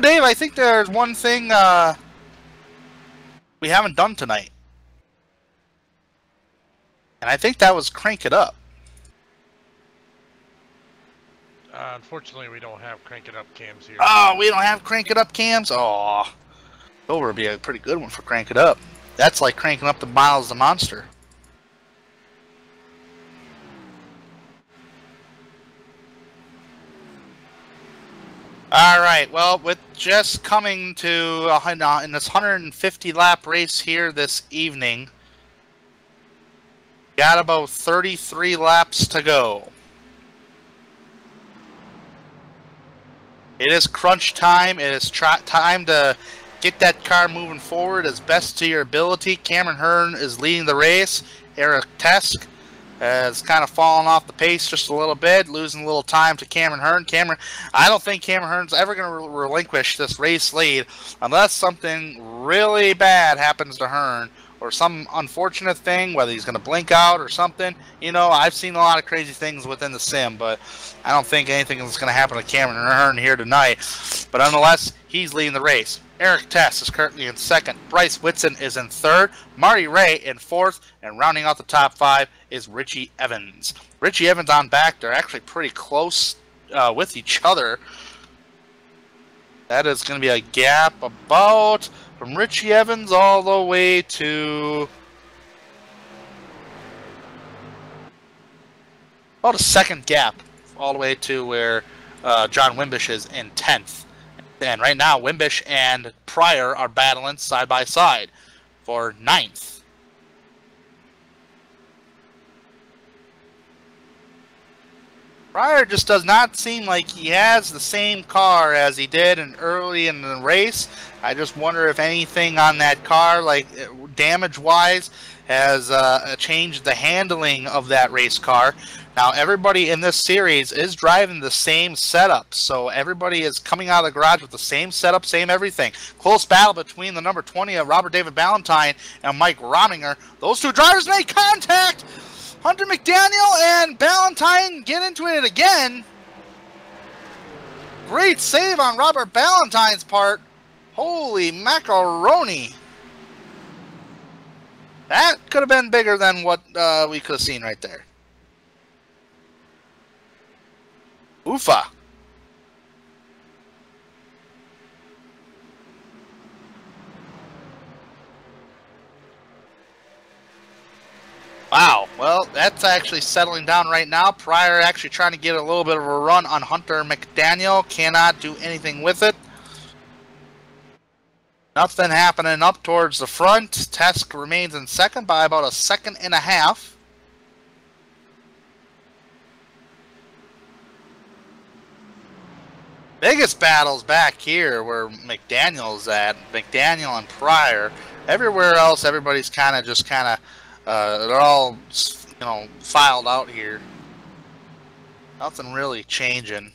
Dave, I think there's one thing we haven't done tonight, and I think that was crank it up. Unfortunately, we don't have crank it up cams here. Oh, we don't have crank it up cams? Oh, Dover would be a pretty good one for crank it up. That's like cranking up the Miles the Monster. All right, well, with just coming to in this 150 lap race here this evening, got about 33 laps to go. It is crunch time. It is time to get that car moving forward as best to your ability. Cameron Hearn is leading the race. Eric Tesk has kind of fallen off the pace just a little bit, losing a little time to Cameron Hearn. I don't think Cameron Hearn's ever going to relinquish this race lead unless something really bad happens to Hearn or some unfortunate thing, whether he's going to blink out or something. I've seen a lot of crazy things within the sim, but I don't think anything is going to happen to Cameron Hearn here tonight. But nonetheless, he's leading the race. Eric Tess is currently in second. Bryce Whitson is in third. Marty Ray in fourth. And rounding out the top 5 is Richie Evans. Richie Evans on back. They're actually pretty close with each other. That is going to be a gap about from Richie Evans all the way to about a second gap all the way to where John Wimbish is in 10th. And right now, Wimbish and Pryor are battling side by side for 9th. Pryor just does not seem like he has the same car as he did early in the race. I just wonder if anything on that car, like damage-wise, has changed the handling of that race car. Now, everybody in this series is driving the same setup, so everybody is coming out of the garage with the same setup, same everything. Close battle between the number 20 of Robert David Ballantyne and Mike Rominger. Those two drivers make contact! Hunter McDaniel and Ballantyne get into it again. Great save on Robert Ballantyne's part. Holy macaroni. That could have been bigger than what we could have seen right there. Oofa. Wow, well, that's actually settling down right now. Pryor actually trying to get a little bit of a run on Hunter McDaniel. Cannot do anything with it. Nothing happening up towards the front. Tesk remains in second by about a second and a half. Biggest battles back here where McDaniel's at. McDaniel and Pryor. Everywhere else, everybody's kind of they're all, filed out here. Nothing really changing.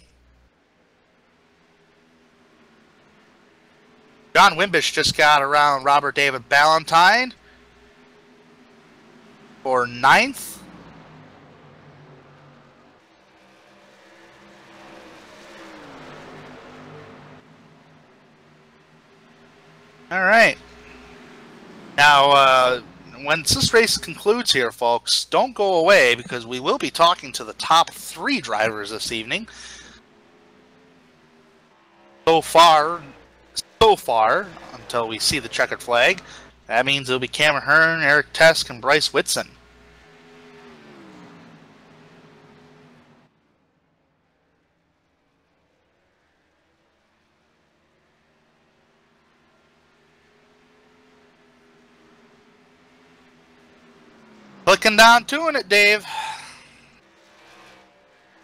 John Wimbish just got around Robert David Ballantyne for 9th. All right. Now, once this race concludes here, folks, don't go away because we will be talking to the top 3 drivers this evening. So far, until we see the checkered flag, that means it'll be Cameron Hearn, Eric Tesk, and Bryce Whitson. Clicking down to it, Dave.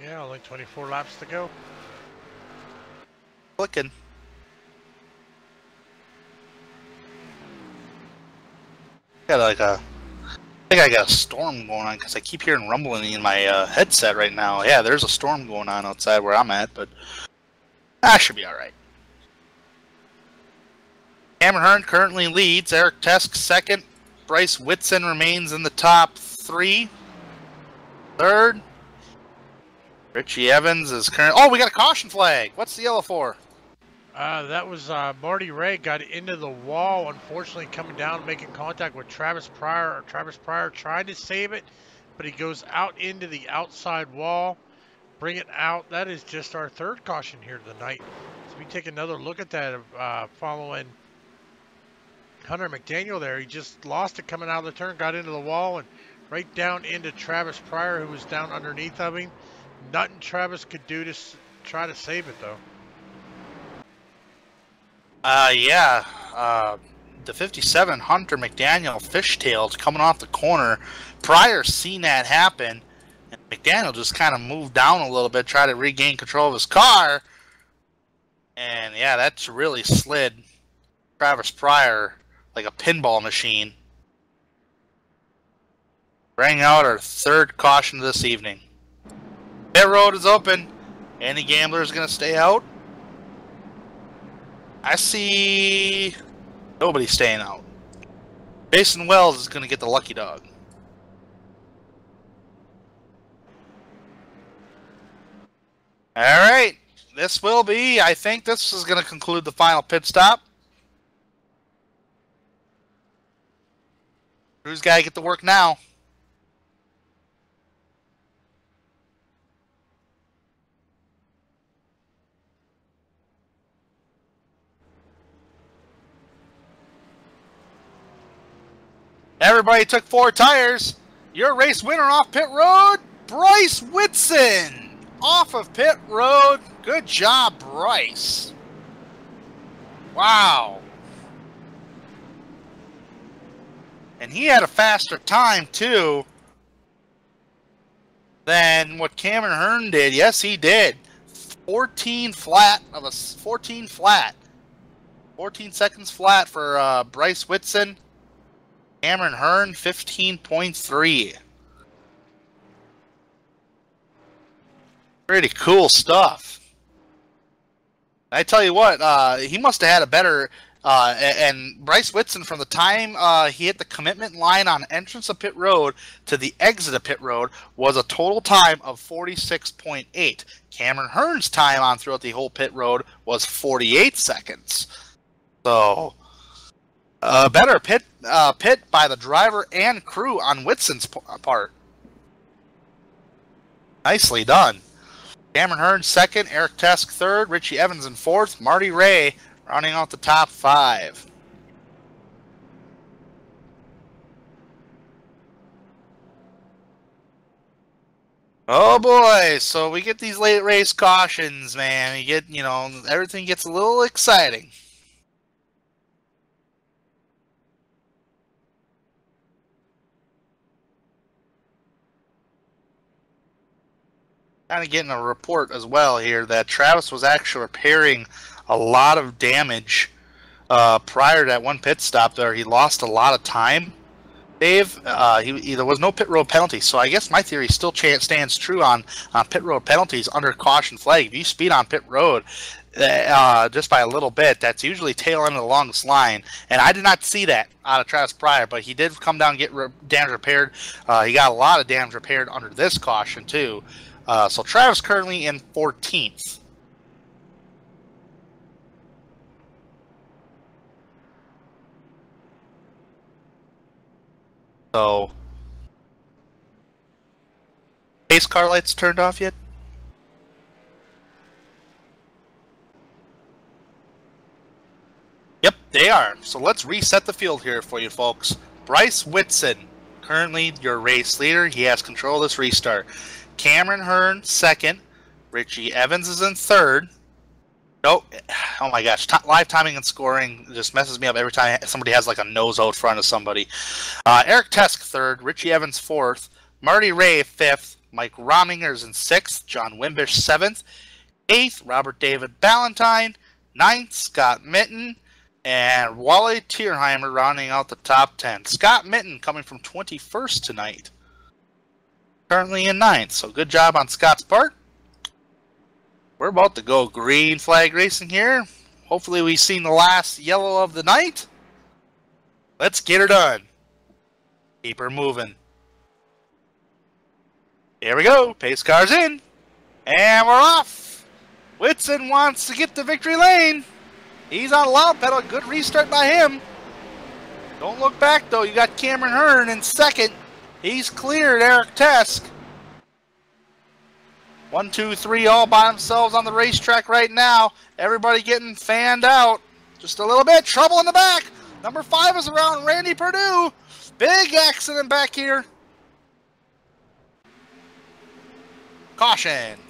Yeah, only 24 laps to go. Clicking. I think I got a storm going on because I keep hearing rumbling in my headset right now. Yeah, there's a storm going on outside where I'm at, but that should be all right. Cameron Hearn currently leads. Eric Tesk second. Bryce Whitson remains in the top 3. Third. Richie Evans is current. Oh, we got a caution flag. What's the yellow for? That was Marty Ray got into the wall, unfortunately coming down, making contact with Travis Pryor. Travis Pryor tried to save it, but he goes out into the outside wall. Bring it out. That is just our 3rd caution here tonight. So we take another look at that following Hunter McDaniel there. He just lost it coming out of the turn, got into the wall, and right down into Travis Pryor, who was down underneath of him. Nothing Travis could do to try to save it, though. The 57 Hunter McDaniel fishtailed coming off the corner. Pryor seen that happen, and McDaniel just kind of moved down a little bit, tried to regain control of his car, and yeah, that's really slid Travis Pryor like a pinball machine. Bring out our 3rd caution this evening. Pit road is open. Any gambler is going to stay out. I see nobody staying out. Jason Wells is going to get the lucky dog. All right. I think this is going to conclude the final pit stop. Crew's got to get to work now. Everybody took 4 tires. Your race winner off pit road, Bryce Whitson. Off of pit road. Good job, Bryce. Wow. And he had a faster time, too, than what Cameron Hearn did. Yes, he did. 14 flat of a 14 flat. 14 seconds flat for Bryce Whitson. Cameron Hearn, 15.3. Pretty cool stuff. I tell you what, he must have had a better... and Bryce Whitson, from the time he hit the commitment line on entrance of pit road to the exit of pit road, was a total time of 46.8. Cameron Hearn's time on throughout the whole pit road was 48 seconds. So... better pit by the driver and crew on Whitson's part. Nicely done. Cameron Hearn second, Eric Tesk third, Richie Evans in fourth, Marty Ray rounding out the top 5. Oh boy, so we get these late race cautions, man. You get, everything gets a little exciting. Kind of getting a report as well here that Travis was actually repairing a lot of damage prior to that one pit stop there. He lost a lot of time, Dave. There was no pit road penalty, so I guess my theory still stands true on pit road penalties under caution flag. If you speed on pit road just by a little bit, that's usually tail end of the longest line, and I did not see that out of Travis Pryor, but he did come down and get damage repaired. He got a lot of damage repaired under this caution too. So Travis currently in 14th. So, pace car lights turned off yet? Yep, they are. So let's reset the field here for you folks. Bryce Whitson, currently your race leader. He has control of this restart. Cameron Hearn second. Richie Evans is in third. Oh my gosh. Live timing and scoring just messes me up every time somebody has like a nose out front of somebody. Eric Tesk third. Richie Evans fourth. Marty Ray fifth. Mike Rominger's in sixth. John Wimbish seventh. Eighth, Robert David Ballantyne. Ninth, Scott Mitten. And Wally Tierheimer rounding out the top 10. Scott Mitten coming from 21st tonight. Currently in 9th, so good job on Scott's part. We're about to go green flag racing here. Hopefully we've seen the last yellow of the night. Let's get her done. Keep her moving. Here we go. Pace car's in. And we're off. Whitson wants to get to victory lane. He's on loud pedal. Good restart by him. Don't look back, though. You got Cameron Hearn in second. He's cleared Eric Tesk. 1, 2, 3 all by themselves on the racetrack right now. Everybody getting fanned out. Just a little bit. Trouble in the back. Number 5 is around Randy Perdue. Big accident back here. Caution.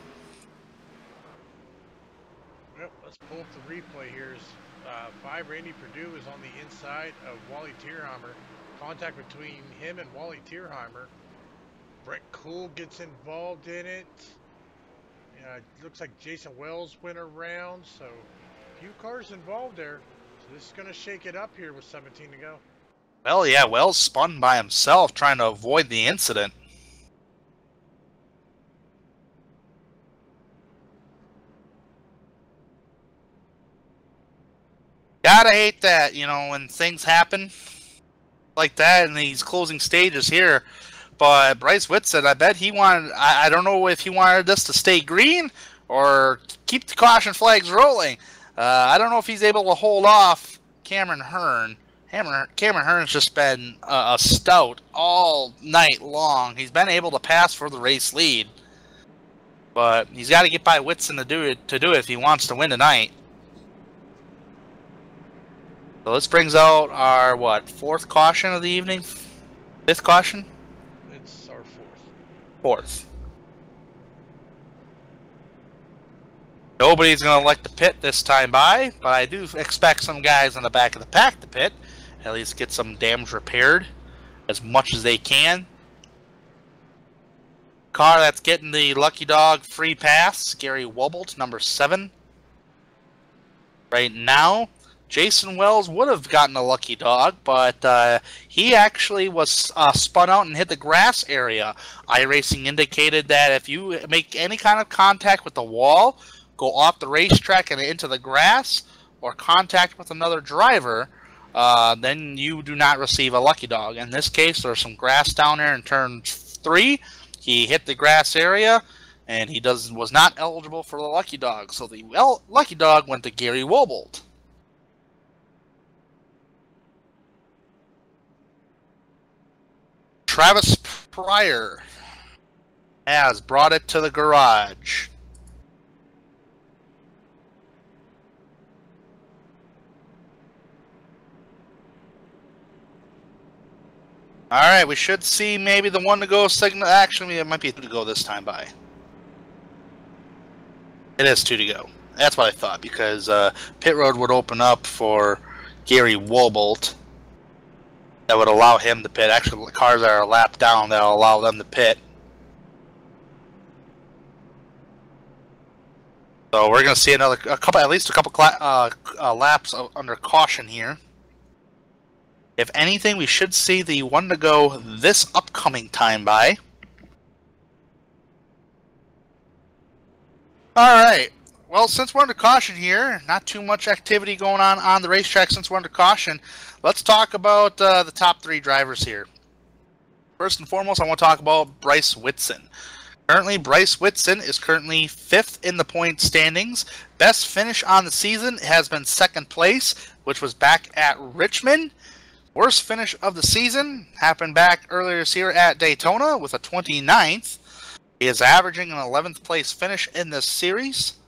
Well, let's pull up the replay here. 5 Randy Perdue is on the inside of Wally Tierheimer. Contact between him and Wally Tierheimer. Brett Cool gets involved in it. Looks like Jason Wells went around, so a few cars involved there. So this is going to shake it up here with 17 to go. Well, yeah, Wells spun by himself trying to avoid the incident. Gotta hate that, when things happen like that in these closing stages here. But Bryce Whitson, I bet he wanted, I don't know if he wanted this to stay green or keep the caution flags rolling. I don't know if he's able to hold off Cameron Hearn Cameron Hearn's just been a stout all night long. He's been able to pass for the race lead, but he's got to get by Whitson to do it if he wants to win tonight. So this brings out our fourth caution of the evening, fifth caution. It's our Fourth. Nobody's going to elect to pit this time by, but I do expect some guys in the back of the pack to pit. At least get some damage repaired as much as they can. Car that's getting the Lucky Dog free pass, Gary Wobelt, number 7. Right now, Jason Wells would have gotten a Lucky Dog, but he actually was spun out and hit the grass area. iRacing indicated that if you make any kind of contact with the wall, go off the racetrack and into the grass, or contact with another driver, then you do not receive a Lucky Dog. In this case, there's some grass down there in turn 3. He hit the grass area, and he was not eligible for the Lucky Dog. So the Lucky Dog went to Gary Wobelt. Travis Pryor has brought it to the garage. Alright, we should see maybe the 1 to go signal. Actually, it might be 2 to go this time by. It is 2 to go. That's what I thought, because pit road would open up for Gary Wobelt. That would allow him to pit. Actually, the cars that are a lap down, that'll allow them to pit. So we're going to see at least a couple laps under caution here. If anything, we should see the 1 to go this upcoming time by. Alright, well, since we're under caution here, not too much activity going on the racetrack since we're under caution, let's talk about the top 3 drivers here. First and foremost, I want to talk about Bryce Whitson. Currently, Bryce Whitson is currently 5th in the point standings. Best finish on the season has been 2nd place, which was back at Richmond. Worst finish of the season happened back earlier this year at Daytona with a 29th. He is averaging an 11th place finish in this series.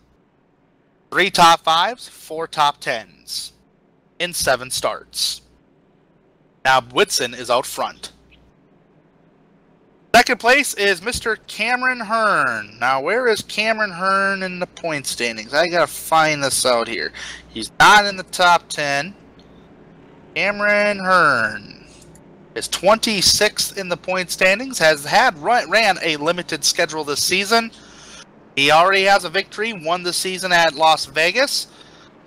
3 top 5s, 4 top 10s in 7 starts. Now Whitson is out front. Second place is Mr. Cameron Hearn. Now where is Cameron Hearn in the point standings? I gotta find this out here. He's not in the top 10. Cameron Hearn is 26th in the point standings, ran a limited schedule this season. He already has a victory, won the season at Las Vegas,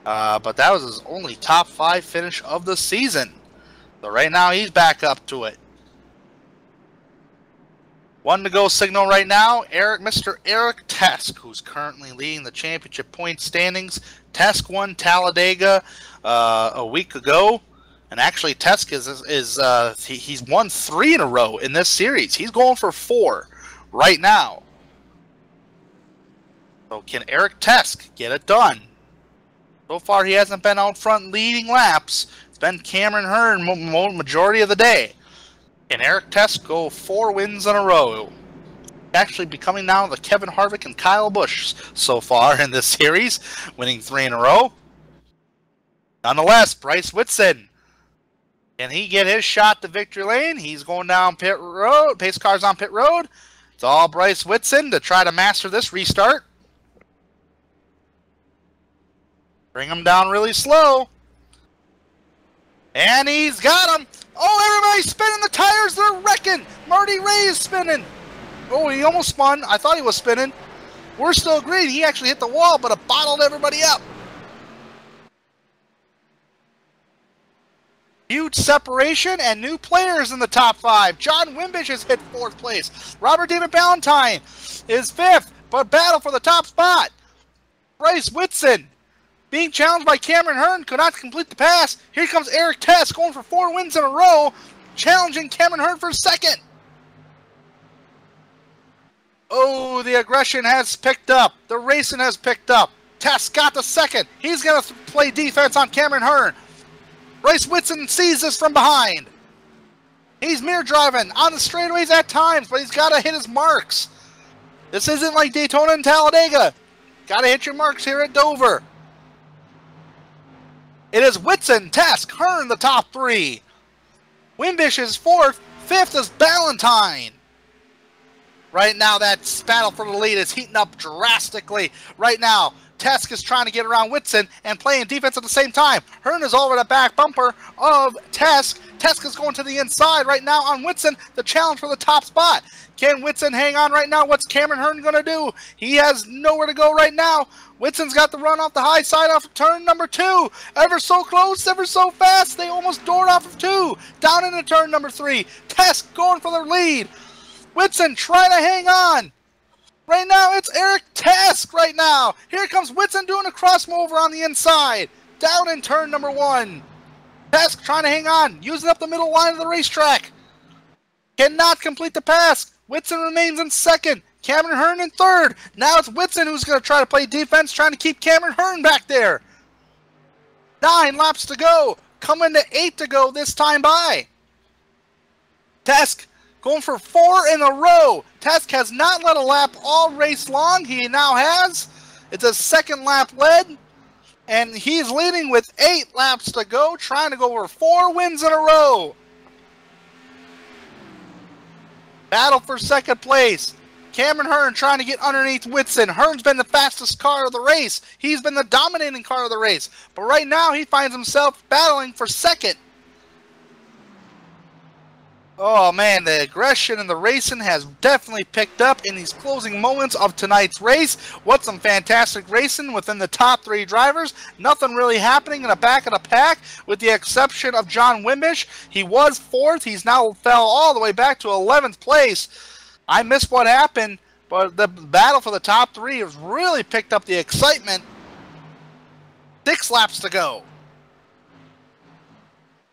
but that was his only top 5 finish of the season. So right now he's back up to it. 1 to go signal right now, Mr. Eric Tesk, who's currently leading the championship point standings. Tesk won Talladega a week ago. And actually, Tesk he's won 3 in a row in this series. He's going for 4 right now. So can Eric Tesk get it done? So far, he hasn't been out front leading laps. It's been Cameron Hearn majority of the day. Can Eric Tesk go 4 wins in a row? Actually becoming now the Kevin Harvick and Kyle Busch so far in this series, winning 3 in a row. Nonetheless, Bryce Whitson. Can he get his shot to victory lane? He's going down pit road. Pace car's on pit road. It's all Bryce Whitson to try to master this restart. Bring him down really slow. And he's got him. Oh, everybody's spinning the tires. They're wrecking. Marty Ray is spinning. Oh, he almost spun. I thought he was spinning. We're still green. He actually hit the wall, but it bottled everybody up. Huge separation and new players in the top 5. John Wimbish has hit 4th place. Robert David Ballantyne is 5th, but battle for the top spot. Bryce Whitson being challenged by Cameron Hearn, could not complete the pass. Here comes Eric Tesk going for 4 wins in a row, challenging Cameron Hearn for 2nd. Oh, the aggression has picked up. The racing has picked up. Tesk got the 2nd. He's going to play defense on Cameron Hearn. Bryce Whitson sees this from behind. He's mirror driving on the straightaways at times, but he's got to hit his marks. This isn't like Daytona and Talladega. Got to hit your marks here at Dover. It is Whitson, Tesk, Hearn, the top three. Wimbish is fourth. Fifth is Ballantyne. Right now, that battle for the lead is heating up drastically. Right now, Tesk is trying to get around Whitson and playing defense at the same time. Hearn is over the back bumper of Tesk. Tesk is going to the inside right now on Whitson. The challenge for the top spot. Can Whitson hang on right now? What's Cameron Hearn going to do? He has nowhere to go right now. Whitson's got the run off the high side off of turn number 2. Ever so close, ever so fast. They almost doored off of 2. Down into turn number 3. Tesk going for the lead. Whitson trying to hang on. Right now, it's Eric Tesk right now. Here comes Whitson doing a cross mover on the inside. Down in turn number 1. Tesk trying to hang on, using up the middle line of the racetrack. Cannot complete the pass. Whitson remains in second. Cameron Hearn in third. Now it's Whitson who's going to try to play defense, trying to keep Cameron Hearn back there. 9 laps to go. Coming to 8 to go this time by. Tesk going for 4 in a row. Tesk has not led a lap all race long. He now has. It's a second lap lead. And he's leading with 8 laps to go, trying to go for 4 wins in a row. Battle for second place. Cameron Hearn trying to get underneath Whitson. Hearn's been the fastest car of the race. He's been the dominating car of the race. But right now he finds himself battling for second. Oh man, the aggression and the racing has definitely picked up in these closing moments of tonight's race. What some fantastic racing within the top 3 drivers. Nothing really happening in the back of the pack with the exception of John Wimbish. He was 4th. He's now fell all the way back to 11th place. I missed what happened, but the battle for the top 3 has really picked up the excitement. 6 laps to go.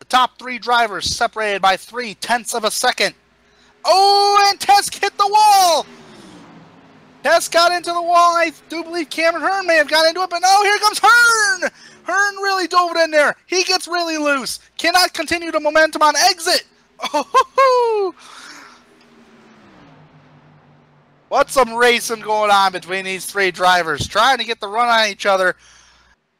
Top 3 drivers separated by 0.3 of a second. Oh, and Tesk hit the wall. Tesk got into the wall. I do believe Cameron Hearn may have got into it, but no, here comes Hearn. Hearn really dove it in there. He gets really loose. Cannot continue the momentum on exit. Oh, what's some racing going on between these 3 drivers, trying to get the run on each other.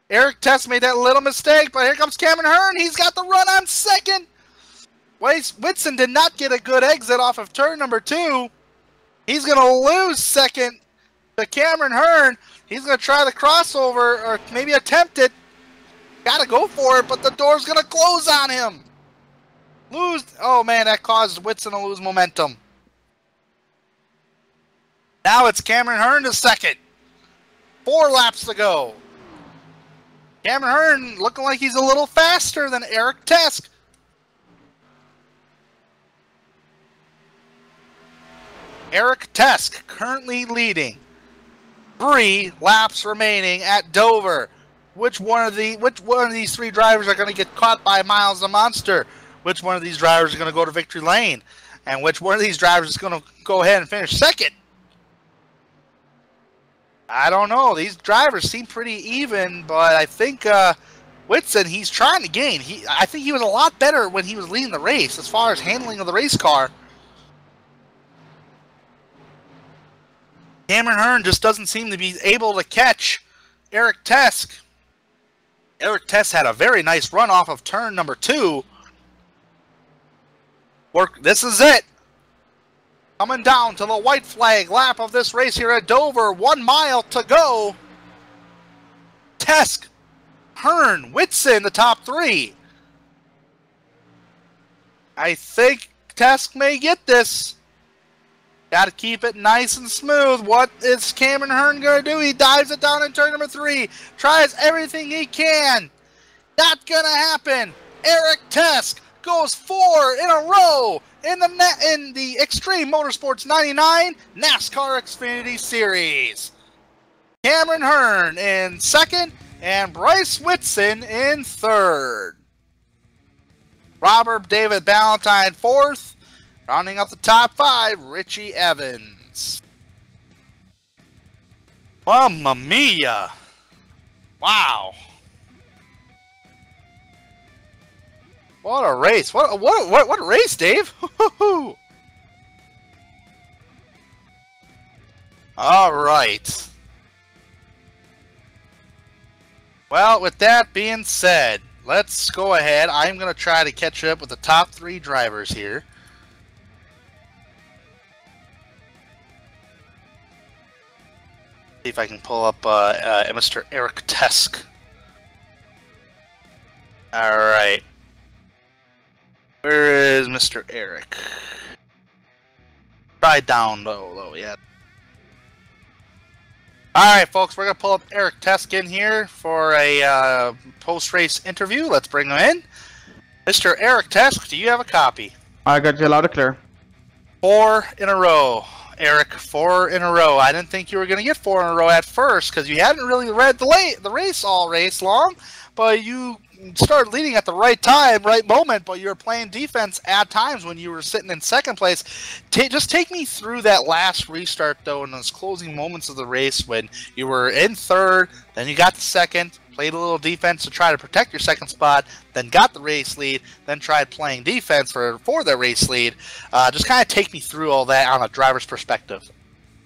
Eric Tesk made that little mistake, but here comes Cameron Hearn. He's got the run on second. Whitson did not get a good exit off of turn number 2. He's going to lose second to Cameron Hearn. He's going to try the crossover, or maybe attempt it. Got to go for it, but the door's going to close on him. Oh man, that caused Whitson to lose momentum. Now it's Cameron Hearn to second. 4 laps to go. Cameron Hearn looking like he's a little faster than Eric Tesk. Eric Tesk currently leading. 3 laps remaining at Dover. Which one of these 3 drivers are going to get caught by Miles the Monster? Which one of these drivers is going to go to victory lane? And which one of these drivers is going to go ahead and finish second? I don't know. These drivers seem pretty even, but I think Whitson, he's trying to gain. I think he was a lot better when he was leading the race as far as handling of the race car. Cameron Hearn just doesn't seem to be able to catch Eric Tesk. Eric Tesk had a very nice run off of turn number 2. This is it. Coming down to the white flag lap of this race here at Dover. 1 mile to go. Tesk, Hearn, Whitson, the top 3. I think Tesk may get this. Got to keep it nice and smooth. What is Cameron Hearn going to do? He dives it down in turn number 3. Tries everything he can. Not going to happen. Eric Tesk goes 4 in a row in the Extreme Motorsports 99 NASCAR Xfinity Series. Cameron Hearn in second and Bryce Whitson in third. Robert David Ballantyne fourth. Rounding up the top 5, Richie Evans. Mamma mia. Wow. What a race! What a race, Dave! All right. Well, with that being said, let's go ahead. I'm going to try to catch up with the top 3 drivers here. See if I can pull up Mr. Eric Tesk. All right. Where is Mr. Eric? Try down low, yeah. Alright, folks, we're going to pull up Eric Tesk in here for a post-race interview. Let's bring him in. Mr. Eric Tesk, do you have a copy? I got you loud and clear. 4 in a row. Eric, 4 in a row. I didn't think you were going to get 4 in a row at first because you hadn't really read the race all race long, but you started leading at the right time, right moment, but you were playing defense at times when you were sitting in second place. Just take me through that last restart, though, in those closing moments of the race when you were in third, then you got the second, played a little defense to try to protect your second spot, then got the race lead, then tried playing defense for the race lead. Just kind of take me through all that on a driver's perspective.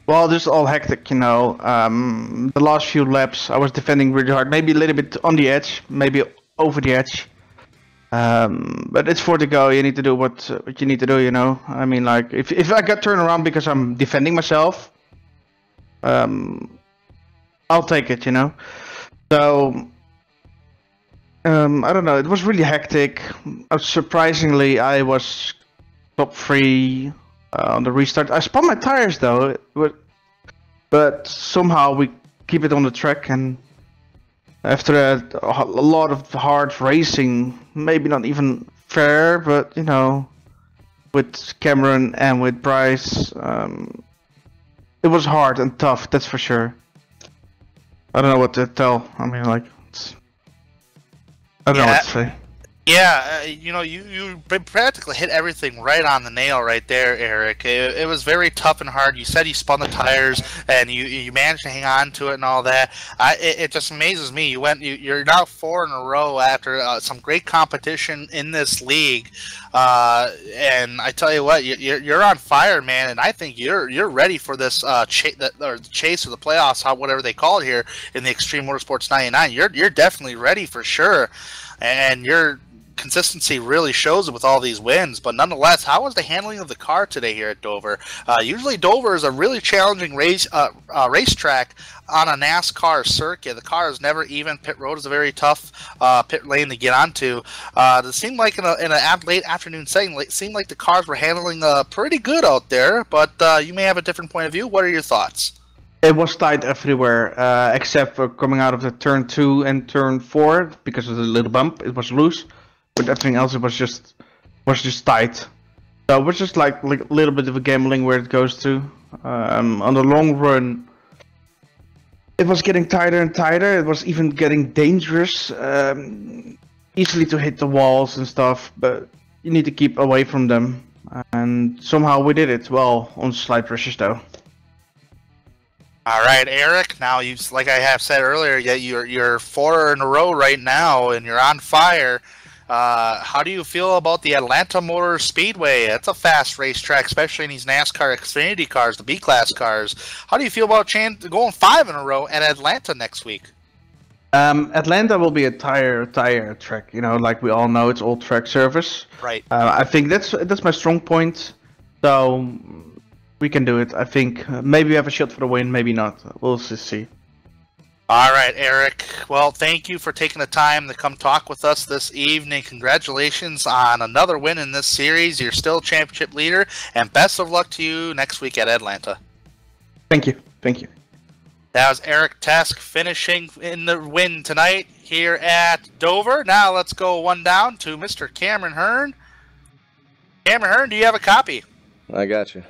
Well, this is all hectic, you know. The last few laps, I was defending really hard, maybe a little bit on the edge, maybe over the edge. But it's 4 to go. You need to do what you need to do, you know. I mean, like, if I got turned around because I'm defending myself, I'll take it, you know. So, I don't know. It was really hectic. Surprisingly, I was top 3 on the restart. I spun my tires, though. But somehow we keep it on the track, and after a lot of hard racing, maybe not even fair, but, you know, with Cameron and with Bryce, it was hard and tough, that's for sure. I don't know what to tell. I mean, like, I don't know what to say. Yeah, you know, you practically hit everything right on the nail right there, Eric. It was very tough and hard. You said you spun the tires, and you managed to hang on to it and all that. It just amazes me. You're now 4 in a row after some great competition in this league, and I tell you what, you're on fire, man. And I think you're ready for this chase or the playoffs, whatever they call it here in the Extreme Motorsports 99. You're definitely ready for sure, and your consistency really shows it with all these wins. But nonetheless, how was the handling of the car today here at Dover? Usually Dover is a really challenging racetrack on a NASCAR circuit. The car is never even. Pit road is a very tough pit lane to get onto. It seemed like in a late afternoon setting, it seemed like the cars were handling pretty good out there, but you may have a different point of view. What are your thoughts? It was tight everywhere, except for coming out of the turn 2 and turn 4 because of the little bump. It was loose. With everything else, it was just tight. So it was just like a little bit of a gambling where it goes to. On the long run, it was getting tighter and tighter. It was even getting dangerous, easily to hit the walls and stuff. But you need to keep away from them, and somehow we did it well on slight pressures, though. All right, Eric. Now, like I have said earlier, you're 4 in a row right now, and you're on fire. How do you feel about the Atlanta Motor Speedway? It's a fast racetrack, especially in these NASCAR Xfinity cars, the B-Class cars. How do you feel about going 5 in a row at Atlanta next week? Atlanta will be a tire track. You know, like we all know, it's all track service. Right. I think that's my strong point. So we can do it. I think maybe we have a shot for the win, maybe not. We'll just see. All right, Eric. Well, thank you for taking the time to come talk with us this evening. Congratulations on another win in this series. You're still championship leader, and best of luck to you next week at Atlanta. Thank you. Thank you. That was Eric Tesk finishing in the win tonight here at Dover. Now let's go one down to Mr. Cameron Hearn. Cameron Hearn, do you have a copy? I got you.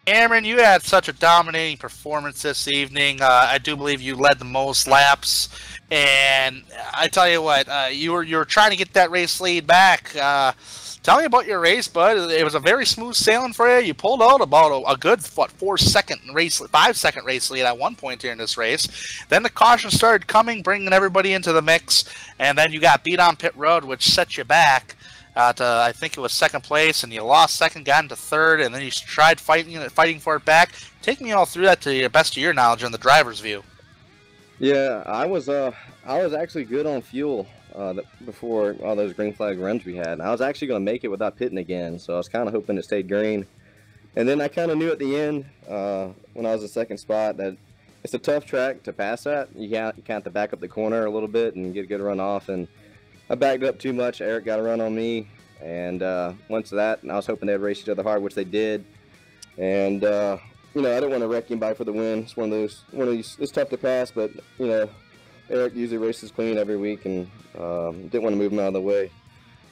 Cameron, you had such a dominating performance this evening. I do believe you led the most laps, and I tell you what, you were trying to get that race lead back. Tell me about your race, bud. It was a very smooth sailing for you. You pulled out about a good 5-second race lead at one point here in this race. Then the caution started coming, bringing everybody into the mix, and then you got beat on pit road, which set you back. at I think it was second place, and you lost second, got into third, and then you tried fighting for it back. Take me all through that to your best of your knowledge on the driver's view. Yeah, I was actually good on fuel before all those green flag runs we had. I was actually going to make it without pitting again, so I was kind of hoping it stayed green. And then I kind of knew at the end when I was in second spot that it's a tough track to pass at. You kind of have to back up the corner a little bit and get a good run off. And I backed up too much. Eric got a run on me, and once that, I was hoping they'd race each other hard, which they did. And you know, I didn't want to wreck anybody for the win. It's one of these. It's tough to pass, but you know, Eric usually races clean every week, and didn't want to move him out of the way.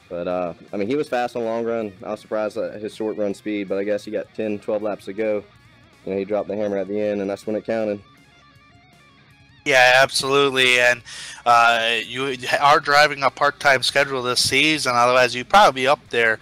But I mean, he was fast on the long run. I was surprised at his short run speed, but I guess he got 10, 12 laps to go. You know, he dropped the hammer at the end, and that's when it counted. Yeah, absolutely, and you are driving a part-time schedule this season. Otherwise, you'd probably be up there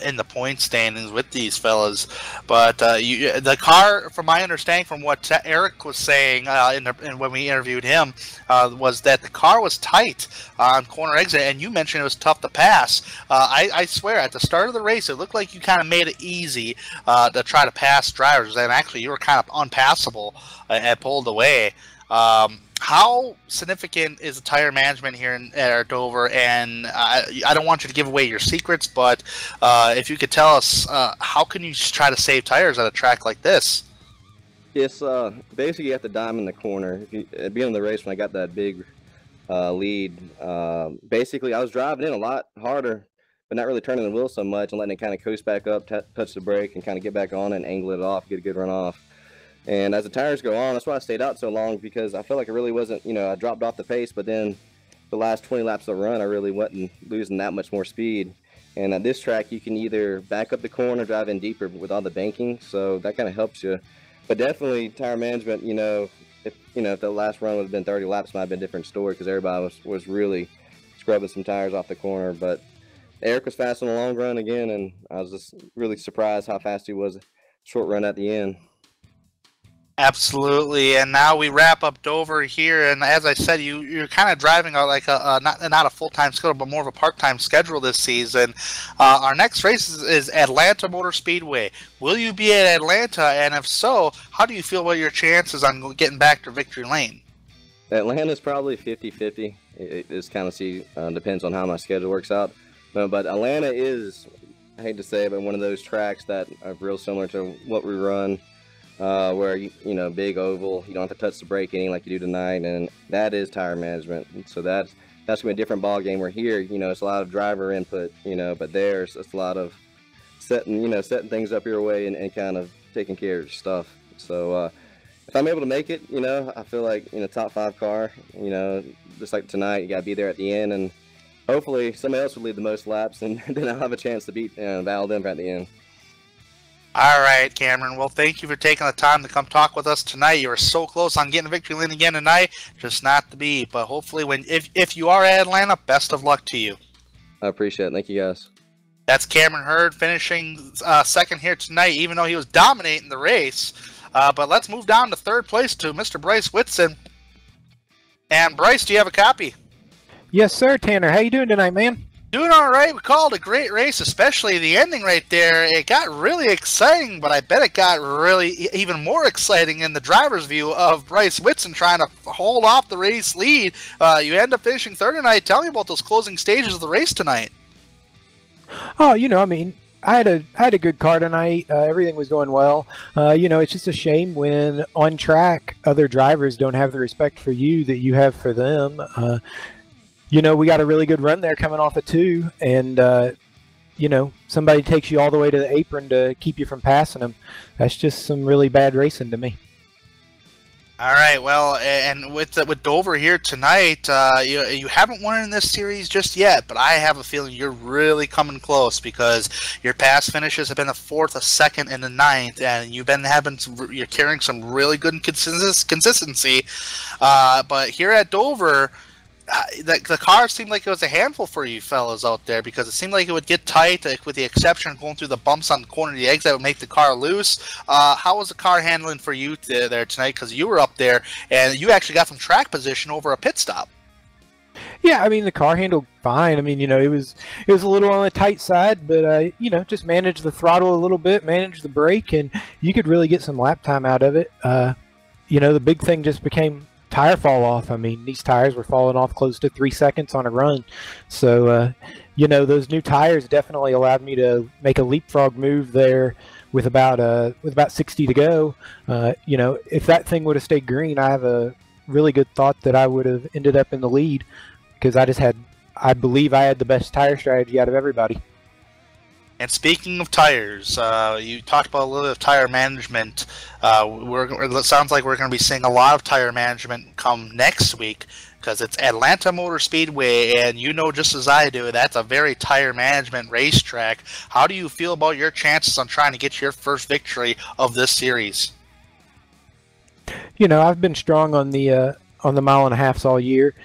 in the point standings with these fellas. But the car, from my understanding, from what Eric was saying when we interviewed him, was that the car was tight on corner exit, and you mentioned it was tough to pass. I swear, at the start of the race, it looked like you kind of made it easy to try to pass drivers, and actually you were kind of unpassable and pulled away. How significant is the tire management here at Dover? And I don't want you to give away your secrets, but if you could tell us, how can you just try to save tires at a track like this? Yes, basically you have to dime in the corner. At the beginning of the race, when I got that big lead, basically I was driving in a lot harder, but not really turning the wheel so much and letting it kind of coast back up, touch the brake, and kind of get back on and angle it off, get a good run off. And as the tires go on, that's why I stayed out so long, because I felt like it really wasn't, you know, I dropped off the pace, but then the last 20 laps of the run, I really wasn't losing that much more speed. And at this track, you can either back up the corner, drive in deeper with all the banking, so that kind of helps you. But definitely tire management, you know, if the last run would have been 30 laps, might have been a different story, because everybody was really scrubbing some tires off the corner. But Eric was fast on the long run again, and I was just really surprised how fast he was short run at the end. Absolutely, and now we wrap up Dover here, and as I said, you're kind of driving like not a full-time schedule, but more of a part-time schedule this season. Our next race is Atlanta Motor Speedway. Will you be at Atlanta, and if so, how do you feel about your chances on getting back to victory lane? Atlanta's probably 50-50. It just kind of depends on how my schedule works out. But Atlanta is, I hate to say it, but one of those tracks that are real similar to what we run. Where you know, big oval, you don't have to touch the brake any like you do tonight, and that is tire management. So that's gonna be a different ball game. Where here, you know, it's a lot of driver input, you know, but there's it's a lot of setting things up your way and kind of taking care of your stuff. So if I'm able to make it, you know, I feel like, you know, top 5 car, you know, just like tonight, you gotta be there at the end, and hopefully somebody else will lead the most laps, and then I'll have a chance to beat Val Denver at the end. All right, Cameron. Well, thank you for taking the time to come talk with us tonight. You were so close on getting a victory lane again tonight, just not to be. But hopefully, if you are at Atlanta, best of luck to you. I appreciate it. Thank you, guys. That's Cameron Hurd finishing second here tonight, even though he was dominating the race. But let's move down to third place to Mr. Bryce Whitson. And Bryce, do you have a copy? Yes, sir, Tanner. How you doing tonight, man? Doing all right. We called a great race, especially the ending right there. It got really exciting, but I bet it got really even more exciting in the driver's view of Bryce Whitson trying to hold off the race lead. You end up finishing third tonight. Tell me about those closing stages of the race tonight. Oh, you know, I mean, I had a good car tonight. Everything was going well. You know, it's just a shame when on track other drivers don't have the respect for you that you have for them. You know, we got a really good run there coming off of 2, and, you know, somebody takes you all the way to the apron to keep you from passing them. That's just some really bad racing to me. All right, well, and with Dover here tonight, you haven't won in this series just yet, but I have a feeling you're really coming close, because your past finishes have been a 4th, a 2nd, and a 9th, and you've been you're carrying some really good consistency. But here at Dover, the car seemed like it was a handful for you fellas out there, because it seemed like it would get tight, with the exception of going through the bumps on the corner of the exit that would make the car loose. How was the car handling for you there tonight? Because you were up there and you actually got some track position over a pit stop. Yeah, I mean the car handled fine. I mean, you know, it was a little on the tight side, but you know, just manage the throttle a little bit, manage the brake, and you could really get some lap time out of it. You know, the big thing just became tire fall off. I mean, these tires were falling off close to 3 seconds on a run. So, you know, those new tires definitely allowed me to make a leapfrog move there with about 60 to go. You know, if that thing would have stayed green, I have a really good thought that I would have ended up in the lead because I believe I had the best tire strategy out of everybody. And speaking of tires, you talked about a little bit of tire management. It sounds like we're going to be seeing a lot of tire management come next week because it's Atlanta Motor Speedway, and you know just as I do, that's a very tire management racetrack. How do you feel about your chances on trying to get your first victory of this series? You know, I've been strong on the mile and a halfs all year.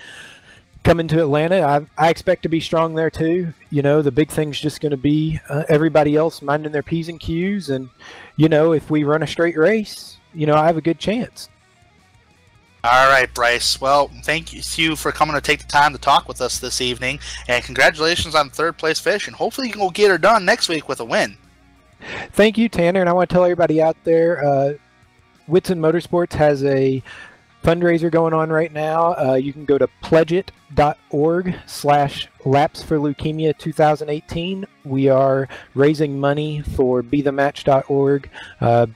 Coming to Atlanta, I expect to be strong there too. You know, the big thing's just going to be everybody else minding their P's and Q's. And, you know, if we run a straight race, you know, I have a good chance. All right, Bryce. Well, thank you for coming to take the time to talk with us this evening. And congratulations on third place finish. And hopefully you can go get her done next week with a win. Thank you, Tanner. And I want to tell everybody out there, Whitson Motorsports has a fundraiser going on right now. You can go to pledgeit.org/Laps for Leukemia 2018. We are raising money for BeTheMatch.org.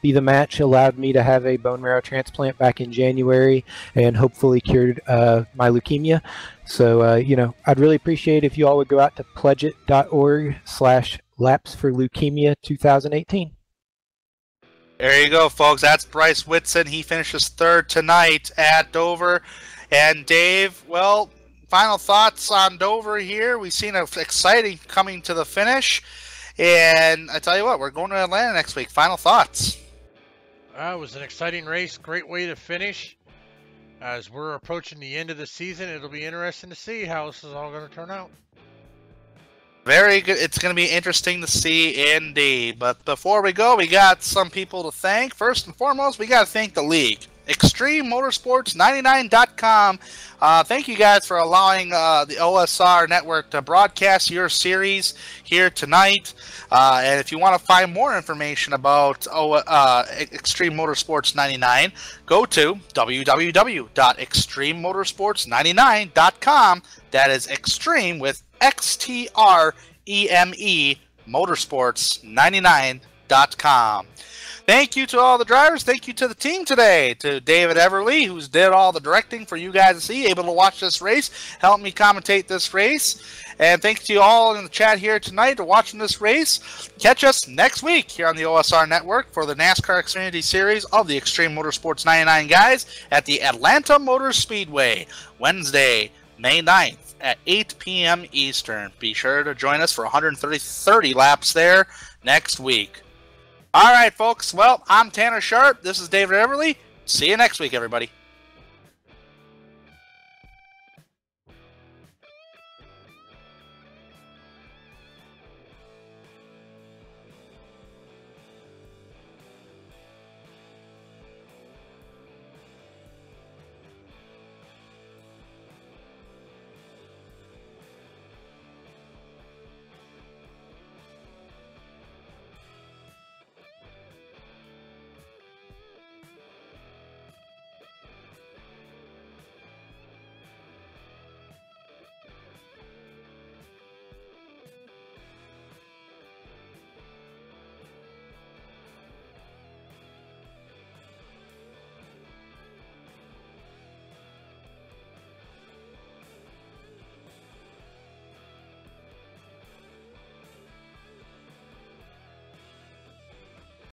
Be the Match allowed me to have a bone marrow transplant back in January and hopefully cured my leukemia. So, you know, I'd really appreciate if you all would go out to pledgeit.org/Laps for Leukemia 2018. There you go, folks. That's Bryce Whitson. He finishes third tonight at Dover. And Dave, well, final thoughts on Dover here. We've seen an exciting coming to the finish. And I tell you what, we're going to Atlanta next week. Final thoughts. It was an exciting race. Great way to finish. As we're approaching the end of the season, it'll be interesting to see how this is all going to turn out. Very good. It's going to be interesting to see indeed. But before we go, we got some people to thank. First and foremost, we got to thank the league. ExtremeMotorsports99.com. Thank you guys for allowing the OSR network to broadcast your series here tonight. And if you want to find more information about Extreme Motorsports 99, go to www.extrememotorsports99.com. That is extreme with XTREME Motorsports99.com. Thank you to all the drivers. Thank you to the team today. To David Everly, who's did all the directing for you guys to see, able to watch this race, help me commentate this race. And thanks to you all in the chat here tonight for watching this race. Catch us next week here on the OSR Network for the NASCAR Xfinity Series of the Extreme Motorsports 99 guys at the Atlanta Motor Speedway, Wednesday, May 9th at 8 p.m. Eastern. Be sure to join us for 130 laps there next week. All right, folks. Well, I'm Tanner Sharp. This is David Everly. See you next week, everybody.